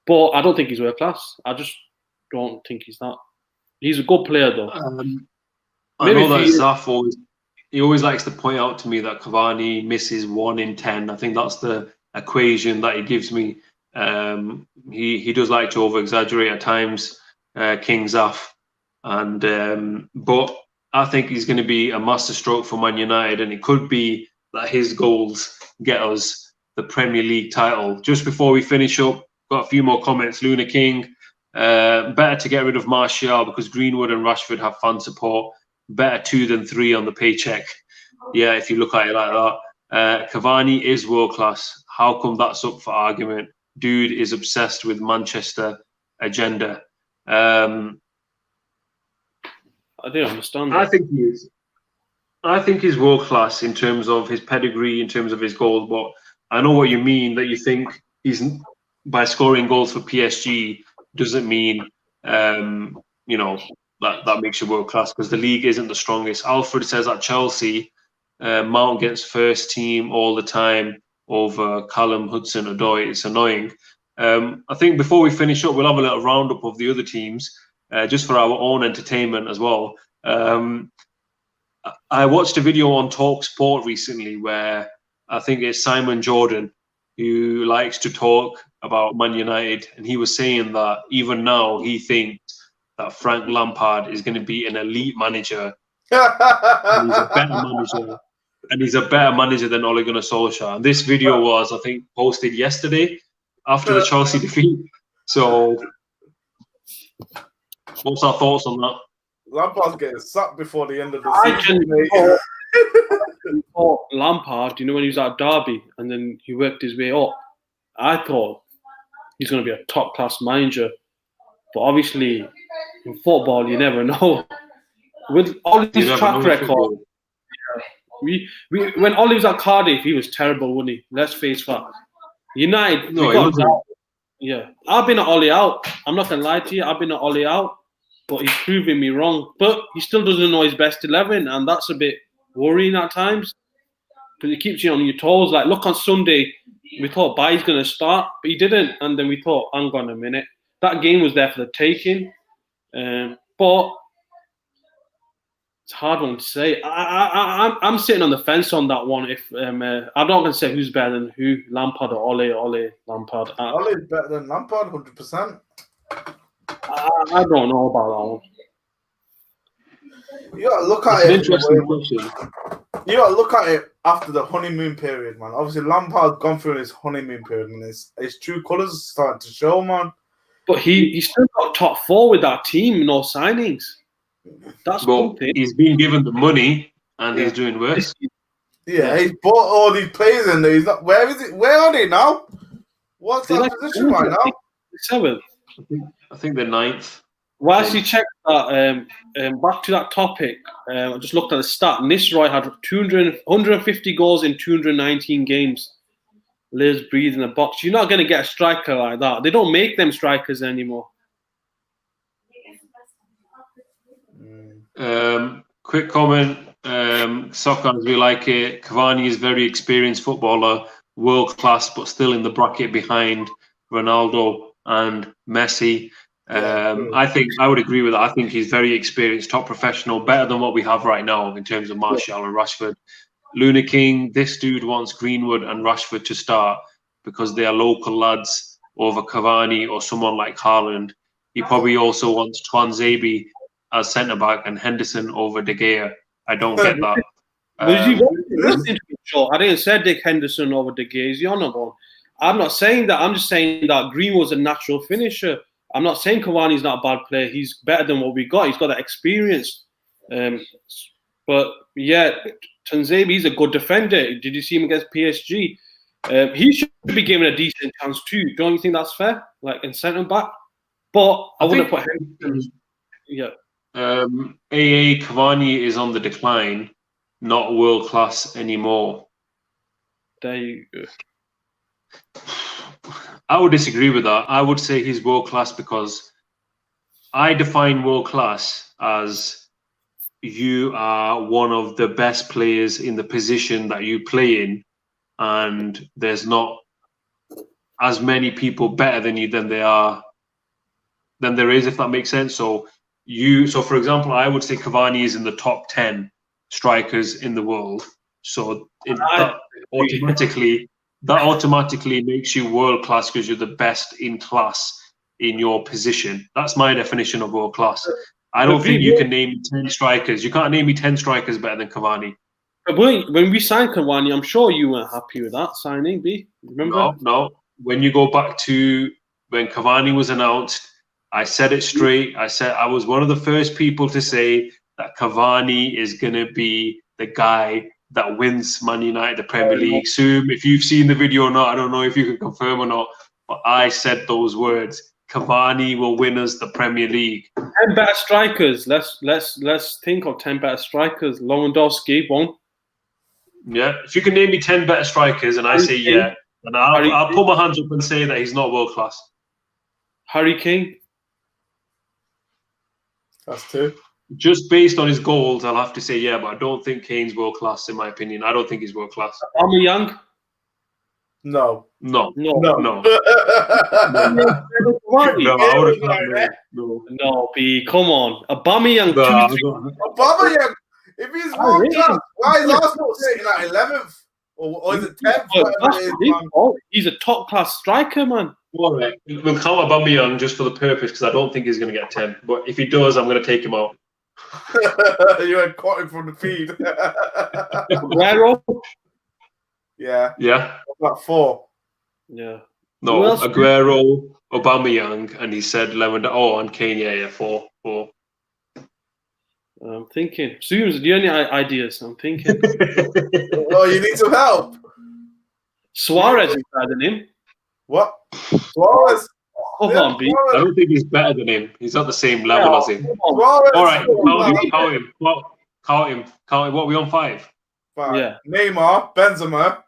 Speaker 2: But I don't think he's world class. I just don't think he's that. He's a good player, though.
Speaker 1: I know that Zaf always likes to point out to me that Cavani misses 1 in 10. I think that's the equation that he gives me. He does like to over exaggerate at times, King Zaf, but I think he's going to be a masterstroke for Man United, and it could be that his goals get us the Premier League title. Just before we finish up, got a few more comments. Luna King, better to get rid of Martial because Greenwood and Rashford have fan support. Better 2 than 3 on the paycheck. Yeah, if you look at it like that. Cavani is world class. How come that's up for argument? Dude is obsessed with Manchester agenda.
Speaker 2: I don't understand that.
Speaker 1: I think he is. I think he's world class in terms of his pedigree, in terms of his goals. But I know what you mean, that you think he's by scoring goals for PSG doesn't mean that makes you world class, because the league isn't the strongest. Alfred says at Chelsea, Mount gets first team all the time over Callum Hudson-Odoi. It's annoying. I think before we finish up, we'll have a little roundup of the other teams, just for our own entertainment as well. I watched a video on Talk Sport recently where I think it's Simon Jordan who likes to talk about Man United, and he was saying that even now he thinks that Frank Lampard is going to be an elite manager. And he's a better manager. And he's a better manager than Ole Gunnar Solskjaer. And this video was, I think, posted yesterday after the Chelsea defeat. So, what's our thoughts on that?
Speaker 3: Lampard's getting sacked before the end of the
Speaker 2: I
Speaker 3: season.
Speaker 2: thought Lampard, when he was at Derby and then he worked his way up, I thought he's going to be a top-class manager. But obviously, in football, you never know. With all his track record, when Ole was at Cardiff, he was terrible, wasn't he? Let's face facts. United, yeah. I've been at Ole out. I'm not going to lie to you. I've been at Ole out, but he's proving me wrong. But he still doesn't know his best 11, and that's a bit worrying at times because it keeps you on your toes. Like, look, on Sunday, we thought Baye's going to start, but he didn't. And then we thought, hang on a minute. That game was there for the taking. But it's a hard one to say. I'm sitting on the fence on that one. If I'm not going to say who's better than who, Lampard or Ole, Lampard.
Speaker 3: Ole's better than Lampard, 100%.
Speaker 2: I don't know about that one.
Speaker 3: You got to look at it.
Speaker 1: Interesting question.
Speaker 3: You got to look at it after the honeymoon period, man. Obviously, Lampard's gone through his honeymoon period, and his true colours starting to show, man.
Speaker 2: But he still got top 4 with that team, no signings. That's something.
Speaker 1: He's been given the money and he's doing worse.
Speaker 3: Yeah, he's bought all these players in there. He's not. Where is it? Where are they now? What's their position right now?
Speaker 2: 7th.
Speaker 1: I think they're 9th.
Speaker 2: Whilst you check that, back to that topic, I just looked at the stat. Nisroy had 150 goals in 219 games. Lives, breathes in a box. You're not going to get a striker like that. They don't make them strikers anymore.
Speaker 1: Quick comment. Soccer as we like it. Cavani is very experienced footballer, world class, but still in the bracket behind Ronaldo and Messi. I would agree with that. I think he's very experienced, top professional, better than what we have right now in terms of Martial and Rashford. Luna King, this dude wants Greenwood and Rashford to start because they are local lads over Cavani or someone like Haaland. He probably also wants Twanzebe as centre-back and Henderson over De Gea. I don't get that.
Speaker 2: I didn't say Dick Henderson over De Gea. You're not going. I'm not saying that. I'm just saying that Green was a natural finisher. I'm not saying Cavani's not a bad player. He's better than what we got. He's got that experience. But yeah, Tanzania, he's a good defender. Did you see him against PSG? He should be given a decent chance too. Don't you think that's fair? Like in centre back? But I wouldn't put him. Yeah.
Speaker 1: AA Cavani is on the decline, not world class anymore.
Speaker 2: There you go.
Speaker 1: I would disagree with that. I would say he's world class because I define world class as you are one of the best players in the position that you play in, and there's not as many people better than you than there is, if that makes sense. So for example, I would say Cavani is in the top 10 strikers in the world. So that automatically makes you world class because you're the best in class in your position. That's my definition of world class. I don't think you can name 10 strikers. You can't name me 10 strikers better than Cavani.
Speaker 2: When we signed Cavani, I'm sure you weren't happy with that signing, B. Remember?
Speaker 1: No. When you go back to when Cavani was announced, I said it straight. I said I was one of the first people to say that Cavani is going to be the guy that wins Man United the Premier League. Soon, if you've seen the video or not, I don't know if you can confirm or not, but I said those words. Cavani will win us the Premier League.
Speaker 2: 10 better strikers. Let's think of 10 better strikers. Lewandowski, one.
Speaker 1: Yeah, if you can name me 10 better strikers, and I say yeah, then I'll put my hands up and say that he's not world class.
Speaker 2: Harry Kane.
Speaker 3: That's 2.
Speaker 1: Just based on his goals, I'll have to say yeah, but I don't think Kane's world class in my opinion. I don't think he's world class.
Speaker 2: Aubameyang.
Speaker 3: No.
Speaker 1: No.
Speaker 2: No, B. Come on, Aubameyang.
Speaker 3: Aubameyang. If he's world class, why is Arsenal sitting at 11th or is it 10th?
Speaker 2: He's a top class striker, man.
Speaker 1: All right, we'll count Aubameyang just for the purpose because I don't think he's going to get 10. But if he does, I'm going to take him out.
Speaker 3: You had caught him from the feed.
Speaker 2: Aguero.
Speaker 3: Yeah. About 4.
Speaker 2: Yeah.
Speaker 1: No, Aguero, Aubameyang, and he said Lewandowski. Oh, and Kane. Yeah, 4.
Speaker 2: I'm thinking. Sumes, do you have any ideas? I'm thinking.
Speaker 3: Oh, you need some help.
Speaker 1: Suarez is better than him.
Speaker 3: What? Suarez?
Speaker 2: Come on, B.
Speaker 1: I don't think he's better than him. He's not the same level as him.
Speaker 3: Suarez.
Speaker 1: All right, count him. What are we on 5?
Speaker 3: 5.
Speaker 2: Yeah.
Speaker 3: Neymar, Benzema.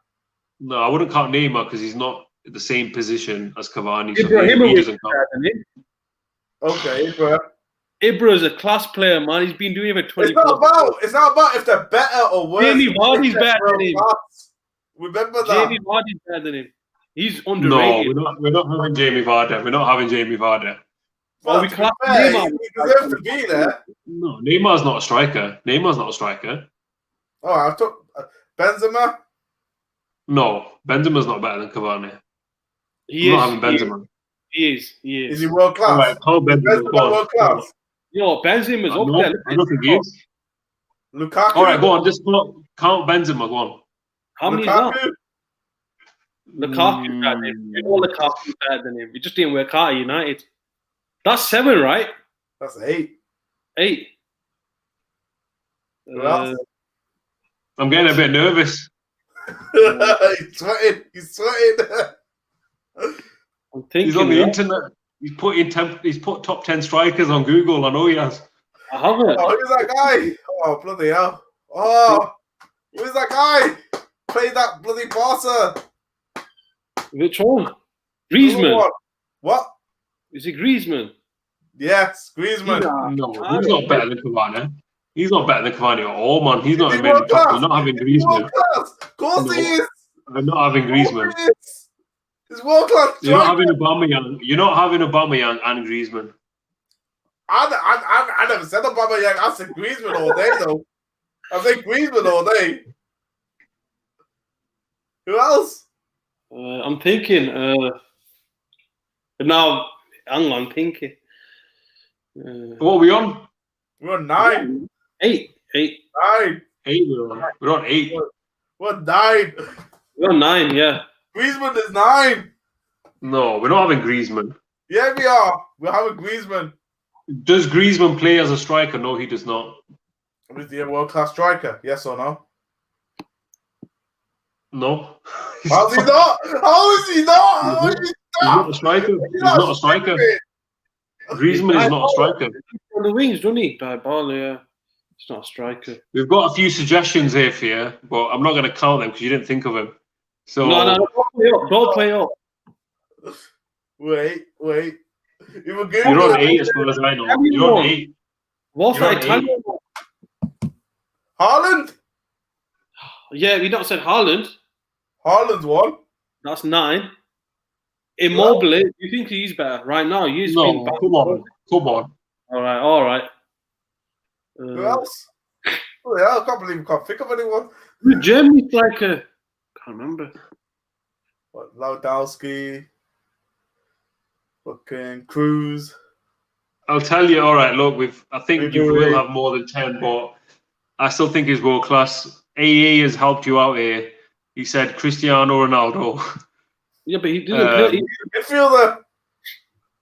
Speaker 1: No, I wouldn't count Neymar because he's not in the same position as Cavani. So
Speaker 2: Ibrahimovic
Speaker 1: he doesn't count.
Speaker 3: Okay, bro.
Speaker 2: Ibra is a class player, man. He's been doing it for 20
Speaker 3: years. It's not about if they're better or worse.
Speaker 2: Jamie Vardy's better than him.
Speaker 3: Remember that.
Speaker 2: Jamie Vardy's better than him. He's underrated.
Speaker 1: No, we're not having Jamie Vardy. We're not having Jamie Vardy.
Speaker 3: Well, we class Neymar. He deserves to be there.
Speaker 1: No, Neymar's not a striker.
Speaker 3: Oh, I took Benzema.
Speaker 1: No, Benzema's not better than Cavani. I'm not having Benzema.
Speaker 2: He is.
Speaker 3: Is he world class?
Speaker 1: All right, call Benzema
Speaker 3: world class.
Speaker 2: Yo, Benzema's up there.
Speaker 1: I don't think he is.
Speaker 3: Lukaku.
Speaker 1: All right, go on. Just count Benzema. Go on.
Speaker 2: How many is that? Lukaku's better than him. You know Lukaku's better than him. He just didn't work out at United. That's 7, right?
Speaker 3: That's 8.
Speaker 2: 8.
Speaker 1: I'm getting a bit nervous.
Speaker 3: He's sweating.
Speaker 2: I'm thinking.
Speaker 1: He's on the internet. He's put top 10 strikers on Google. I know he has.
Speaker 2: I haven't.
Speaker 3: Oh, who's that guy? Oh, bloody hell. Oh, who's that guy? Played that bloody Barca.
Speaker 2: Which one? Griezmann.
Speaker 3: What?
Speaker 2: Is it Griezmann?
Speaker 3: Yes, Griezmann.
Speaker 1: No, he's not better than Cavani. He's not better than Cavani at all, man. He's not even top. I'm not having Griezmann.
Speaker 3: Of course he is.
Speaker 1: I'm not having Griezmann.
Speaker 3: He's world class.
Speaker 1: You're not having Aubameyang. You're not having Aubameyang and Griezmann.
Speaker 3: I never said Aubameyang. I said Griezmann all day, though. I said Griezmann all day. Who else?
Speaker 2: I'm thinking. Now, hang on, I'm thinking.
Speaker 1: What are we on?
Speaker 3: We're on 9.
Speaker 2: 8.
Speaker 3: 9.
Speaker 1: 8. We're on 8.
Speaker 3: We're on 9.
Speaker 2: We're on 9, yeah.
Speaker 3: Griezmann is 9.
Speaker 1: No, we're not having Griezmann.
Speaker 3: Yeah, we are. We're having Griezmann.
Speaker 1: Does Griezmann play as a striker? No, he does not.
Speaker 3: Is he a world-class striker? Yes or no?
Speaker 1: No.
Speaker 3: How's he not? How is he not? How is he
Speaker 1: He's not a striker. He's not a striker. Griezmann is not a striker.
Speaker 2: On the wings, doesn't he? Ball, yeah. He's not a striker.
Speaker 1: We've got a few suggestions here for you, but I'm not going to count them because you didn't think of them. So
Speaker 2: No, don't play up.
Speaker 3: Wait.
Speaker 1: you're on 8 as far as I know. You're on 8.
Speaker 2: What's
Speaker 1: You're
Speaker 2: that
Speaker 1: on
Speaker 2: Italian one?
Speaker 3: Haaland.
Speaker 2: Yeah, you not said Haaland.
Speaker 3: Haaland's 1.
Speaker 2: That's 9. Immobile, you think he's better right now? He's
Speaker 1: No,
Speaker 2: been bad.
Speaker 1: come on.
Speaker 2: All right.
Speaker 3: Who else? Who the hell? I can't believe we can't think of anyone.
Speaker 2: Germany's like a... can't remember.
Speaker 3: What, Lewandowski, fucking Cruz.
Speaker 1: I'll tell you. All right, look, I think
Speaker 3: Maybe
Speaker 1: you
Speaker 3: we-
Speaker 1: will have more than 10, but I still think he's world class. AA has helped you out here. He said Cristiano Ronaldo.
Speaker 2: Yeah, but he didn't play.
Speaker 3: Midfielder.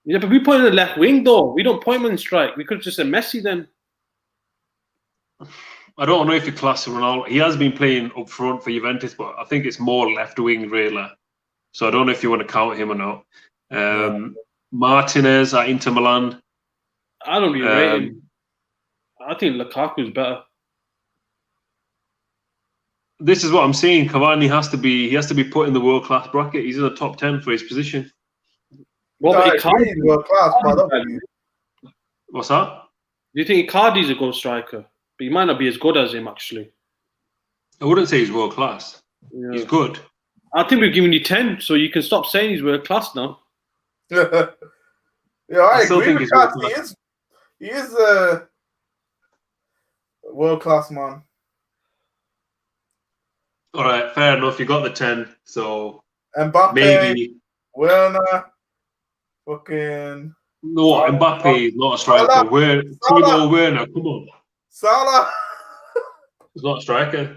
Speaker 2: Yeah, but we put him in the left wing though. We don't put him in strike. We could have just said Messi then.
Speaker 1: I don't know if you class Ronaldo. He has been playing up front for Juventus, but I think it's more left wing, really. So I don't know if you want to count him or not. Martinez at Inter Milan.
Speaker 2: I don't really rate him. I think Lukaku's better.
Speaker 1: This is what I'm saying. Cavani has to be put in the world class bracket. He's in the top 10 for his position.
Speaker 2: What about Icardi?
Speaker 3: World class, but
Speaker 1: What's that?
Speaker 2: Do you think Icardi's a good striker? But he might not be as good as him, actually.
Speaker 1: I wouldn't say he's world class.
Speaker 2: Yeah.
Speaker 1: He's good.
Speaker 2: I think we've given you 10, so you can stop saying he's world class now.
Speaker 3: yeah, I
Speaker 1: still
Speaker 3: agree
Speaker 1: think
Speaker 3: with
Speaker 1: he's
Speaker 3: that.
Speaker 1: world class.
Speaker 3: He is a world class man.
Speaker 1: All right, fair enough. You got the 10, so
Speaker 3: Mbappe,
Speaker 1: maybe.
Speaker 3: Werner, fucking
Speaker 1: No, Mbappe is not a striker.
Speaker 3: Salah.
Speaker 1: Timo Werner, come on.
Speaker 3: Salah.
Speaker 1: He's not a striker.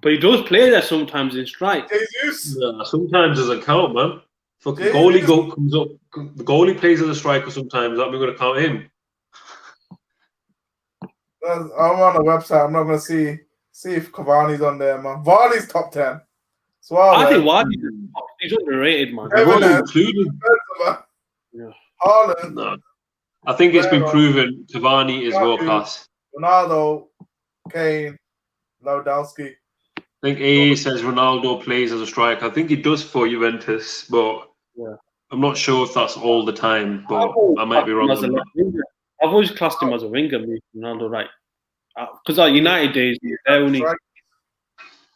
Speaker 2: But he does play there sometimes in strike.
Speaker 3: Jesus.
Speaker 1: Nah, sometimes doesn't count, man. Fucking
Speaker 3: Jesus.
Speaker 1: goalie comes up. The goalie plays as a striker sometimes. That we're going to count him.
Speaker 3: I'm on the website. I'm not gonna see if Cavani's on there, man. Vardy's top 10. So
Speaker 2: I think he's underrated, man.
Speaker 1: We've
Speaker 3: Everton.
Speaker 1: only included.
Speaker 2: Yeah.
Speaker 3: Haaland,
Speaker 1: No. I think it's been proven Cavani is world class.
Speaker 3: Ronaldo, Kane, Lewandowski.
Speaker 1: I think AA says Ronaldo plays as a striker. I think he does for Juventus, but
Speaker 2: Yeah.
Speaker 1: I'm not sure if that's all the time. But I might be wrong.
Speaker 2: As a
Speaker 1: on that.
Speaker 2: left winger. I've always classed him as a winger, Ronaldo, right? Because at United days, he's there only.
Speaker 3: Strike.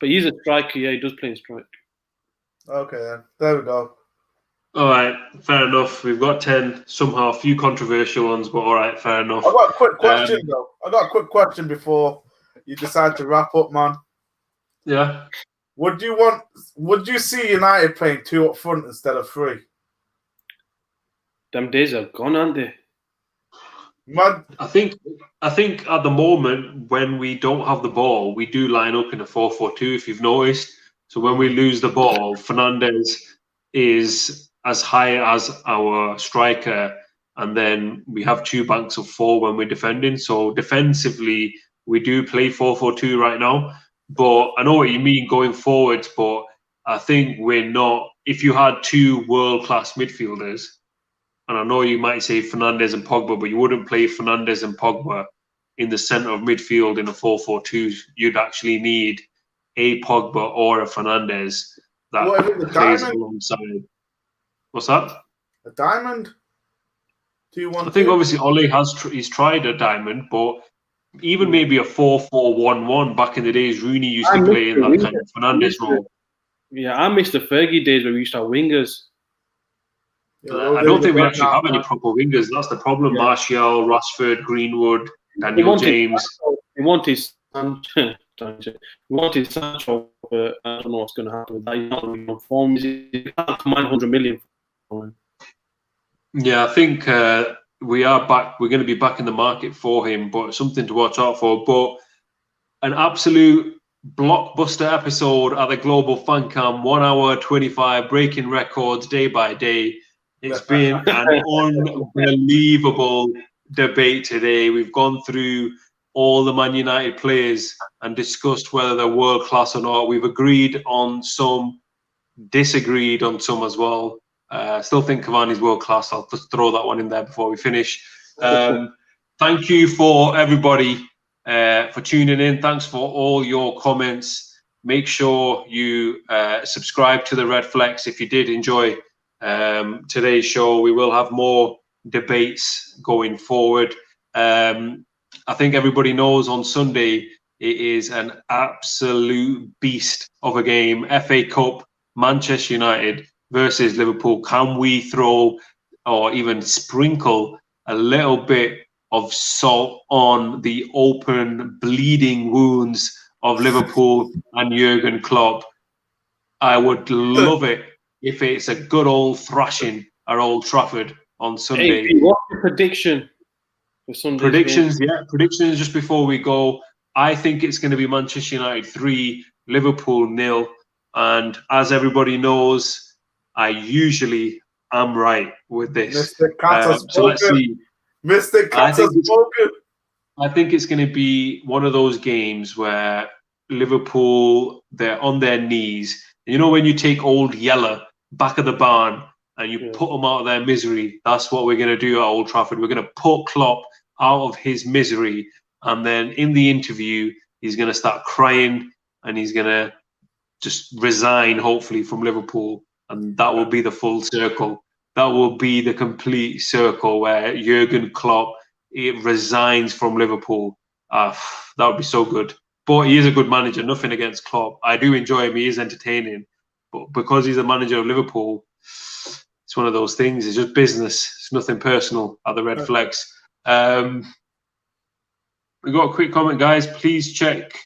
Speaker 2: But he's a striker, yeah, he does play in strike.
Speaker 3: Okay, then. There we go.
Speaker 1: All right, fair enough. We've got 10. Somehow a few controversial ones, but all right, fair enough.
Speaker 3: I got a quick question though. I got a quick question before you decide to wrap up, man.
Speaker 1: Yeah.
Speaker 3: Would you see United playing 2 up front instead of 3?
Speaker 2: Them days are gone, aren't they?
Speaker 3: Man,
Speaker 1: I think at the moment when we don't have the ball, we do line up in a 4-4-2. If you've noticed, so when we lose the ball, Fernandez is as high as our striker, and then we have 2 banks of 4 when we're defending. So defensively, we do play 4-4-2 right now. But I know what you mean going forwards. But I think we're not. If you had 2 world-class midfielders. And I know you might say Fernandez and Pogba, but you wouldn't play Fernandez and Pogba in the centre of midfield in a 4-4-2. You'd actually need a Pogba or a Fernandez that plays alongside. What's that?
Speaker 3: a diamond? 2-1-2?
Speaker 1: I think obviously Ole he's tried a diamond, but even maybe a 4-4-1-1 back in the days, Rooney used to play in that kind of Fernandez role.
Speaker 2: Yeah, I miss the Fergie days where we used to have wingers.
Speaker 1: I don't think we actually have any proper wingers. That's the problem. Yeah. Martial, Rashford, Greenwood, Daniel James.
Speaker 2: He wanted Sancho, but I don't know what's going to happen with that. He's not really on form. He can't command 100 million.
Speaker 1: Yeah, I think we are back. We're going to be back in the market for him, but something to watch out for. But an absolute blockbuster episode at the Global Fan Cam, 1 hour 25, breaking records day by day. It's been an unbelievable debate today. We've gone through all the Man United players and discussed whether they're world class or not. We've agreed on some, disagreed on some as well. Still think Cavani's world class. I'll just throw that one in there before we finish. Thank you for everybody for tuning in. Thanks for all your comments. Make sure you subscribe to the Redflex if you did enjoy today's show. We will have more debates going forward. I think everybody knows on Sunday it is an absolute beast of a game. FA Cup, Manchester United versus Liverpool. Can we throw or even sprinkle a little bit of salt on the open, bleeding wounds of Liverpool and Jurgen Klopp? I would love it if it's a good old thrashing at Old Trafford on Sunday.
Speaker 2: Hey, what's your prediction for Sunday?
Speaker 1: Predictions, yeah. Predictions just before we go. I think it's going to be Manchester United 3, Liverpool 0. And as everybody knows, I usually am right with this.
Speaker 3: Mr. Cat has
Speaker 1: So let's see.
Speaker 3: Mr. Cat has spoken.
Speaker 1: I think it's going to be one of those games where Liverpool, they're on their knees. You know when you take old Yeller back of the barn and you put them out of their misery? That's what we're going to do at Old Trafford. We're going to put Klopp out of his misery. And then in the interview, he's going to start crying and he's going to just resign, hopefully, from Liverpool. And that will be the full circle. That will be the complete circle where Jurgen Klopp resigns from Liverpool. That would be so good. But he is a good manager. Nothing against Klopp. I do enjoy him. He is entertaining. But because he's a manager of Liverpool, it's one of those things. It's just business. It's nothing personal at the Redflex. We got a quick comment, guys. Please check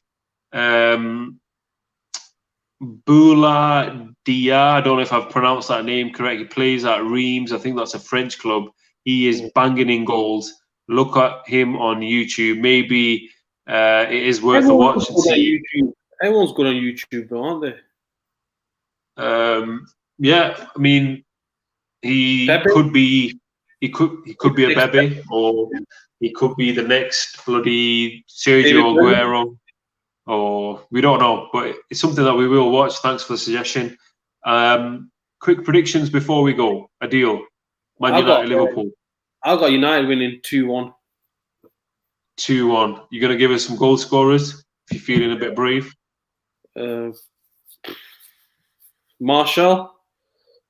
Speaker 1: Boula Dia. I don't know if I've pronounced that name correctly. He plays at Reims. I think that's a French club. He is banging in goals. Look at him on YouTube. Maybe it is worth a watch.
Speaker 2: Everyone's good on YouTube, though, aren't they?
Speaker 1: Yeah, I mean, he could be a Bebe, or he could be the next bloody Sergio Aguero. Or we don't know, but it's something that we will watch. Thanks for the suggestion. Quick predictions before we go. Adil, Man United, Liverpool.
Speaker 2: I've got United winning 2-1.
Speaker 1: 2-1. You're going to give us some goal scorers if you're feeling a bit brave?
Speaker 2: Marshall,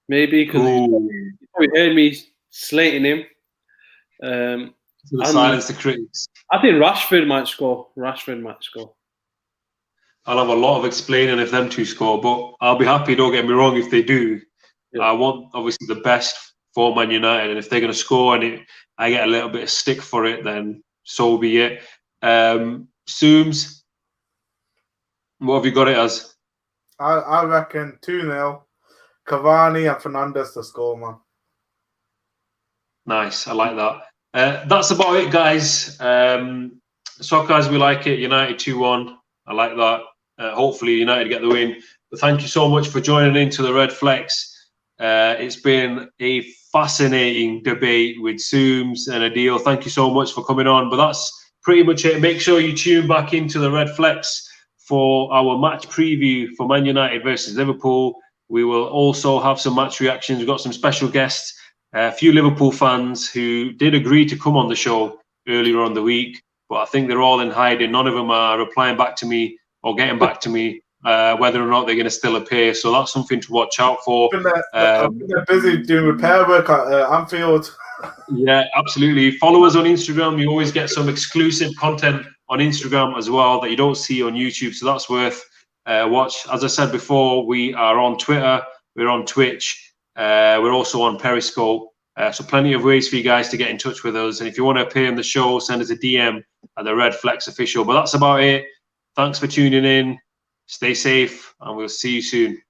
Speaker 2: maybe, because you probably heard me slating him.
Speaker 1: Silence the critics.
Speaker 2: I think Rashford might score.
Speaker 1: I'll have a lot of explaining if them two score, but I'll be happy, don't get me wrong, if they do. Yeah. I want, obviously, the best for Man United, and if they're going to score and I get a little bit of stick for it, then so be it. Sooms, what have you got it as?
Speaker 3: I reckon 2-0. Cavani and Fernandes to score, man.
Speaker 1: Nice, I like that. That's about it, guys. Soccer as we like it, United 2-1. I like that. Hopefully United get the win. But thank you so much for joining into the Redflex. It's been a fascinating debate with Sooms and Adil. Thank you so much for coming on. But that's pretty much it. Make sure you tune back into the Redflex for our match preview for Man United versus Liverpool. We will also have some match reactions. We've got some special guests, a few Liverpool fans who did agree to come on the show earlier on the week, but I think they're all in hiding. None of them are replying back to me or getting back to me whether or not they're going to still appear. So that's something to watch out for.
Speaker 3: They're busy doing repair work at Anfield.
Speaker 1: Yeah, absolutely. Follow us on Instagram. You always get some exclusive content on Instagram as well that you don't see on YouTube. So that's worth watch. As I said before, we are on Twitter. We're on Twitch. We're also on Periscope. So plenty of ways for you guys to get in touch with us. And if you want to appear on the show, send us a DM at the Redflex Official. But that's about it. Thanks for tuning in. Stay safe, and we'll see you soon.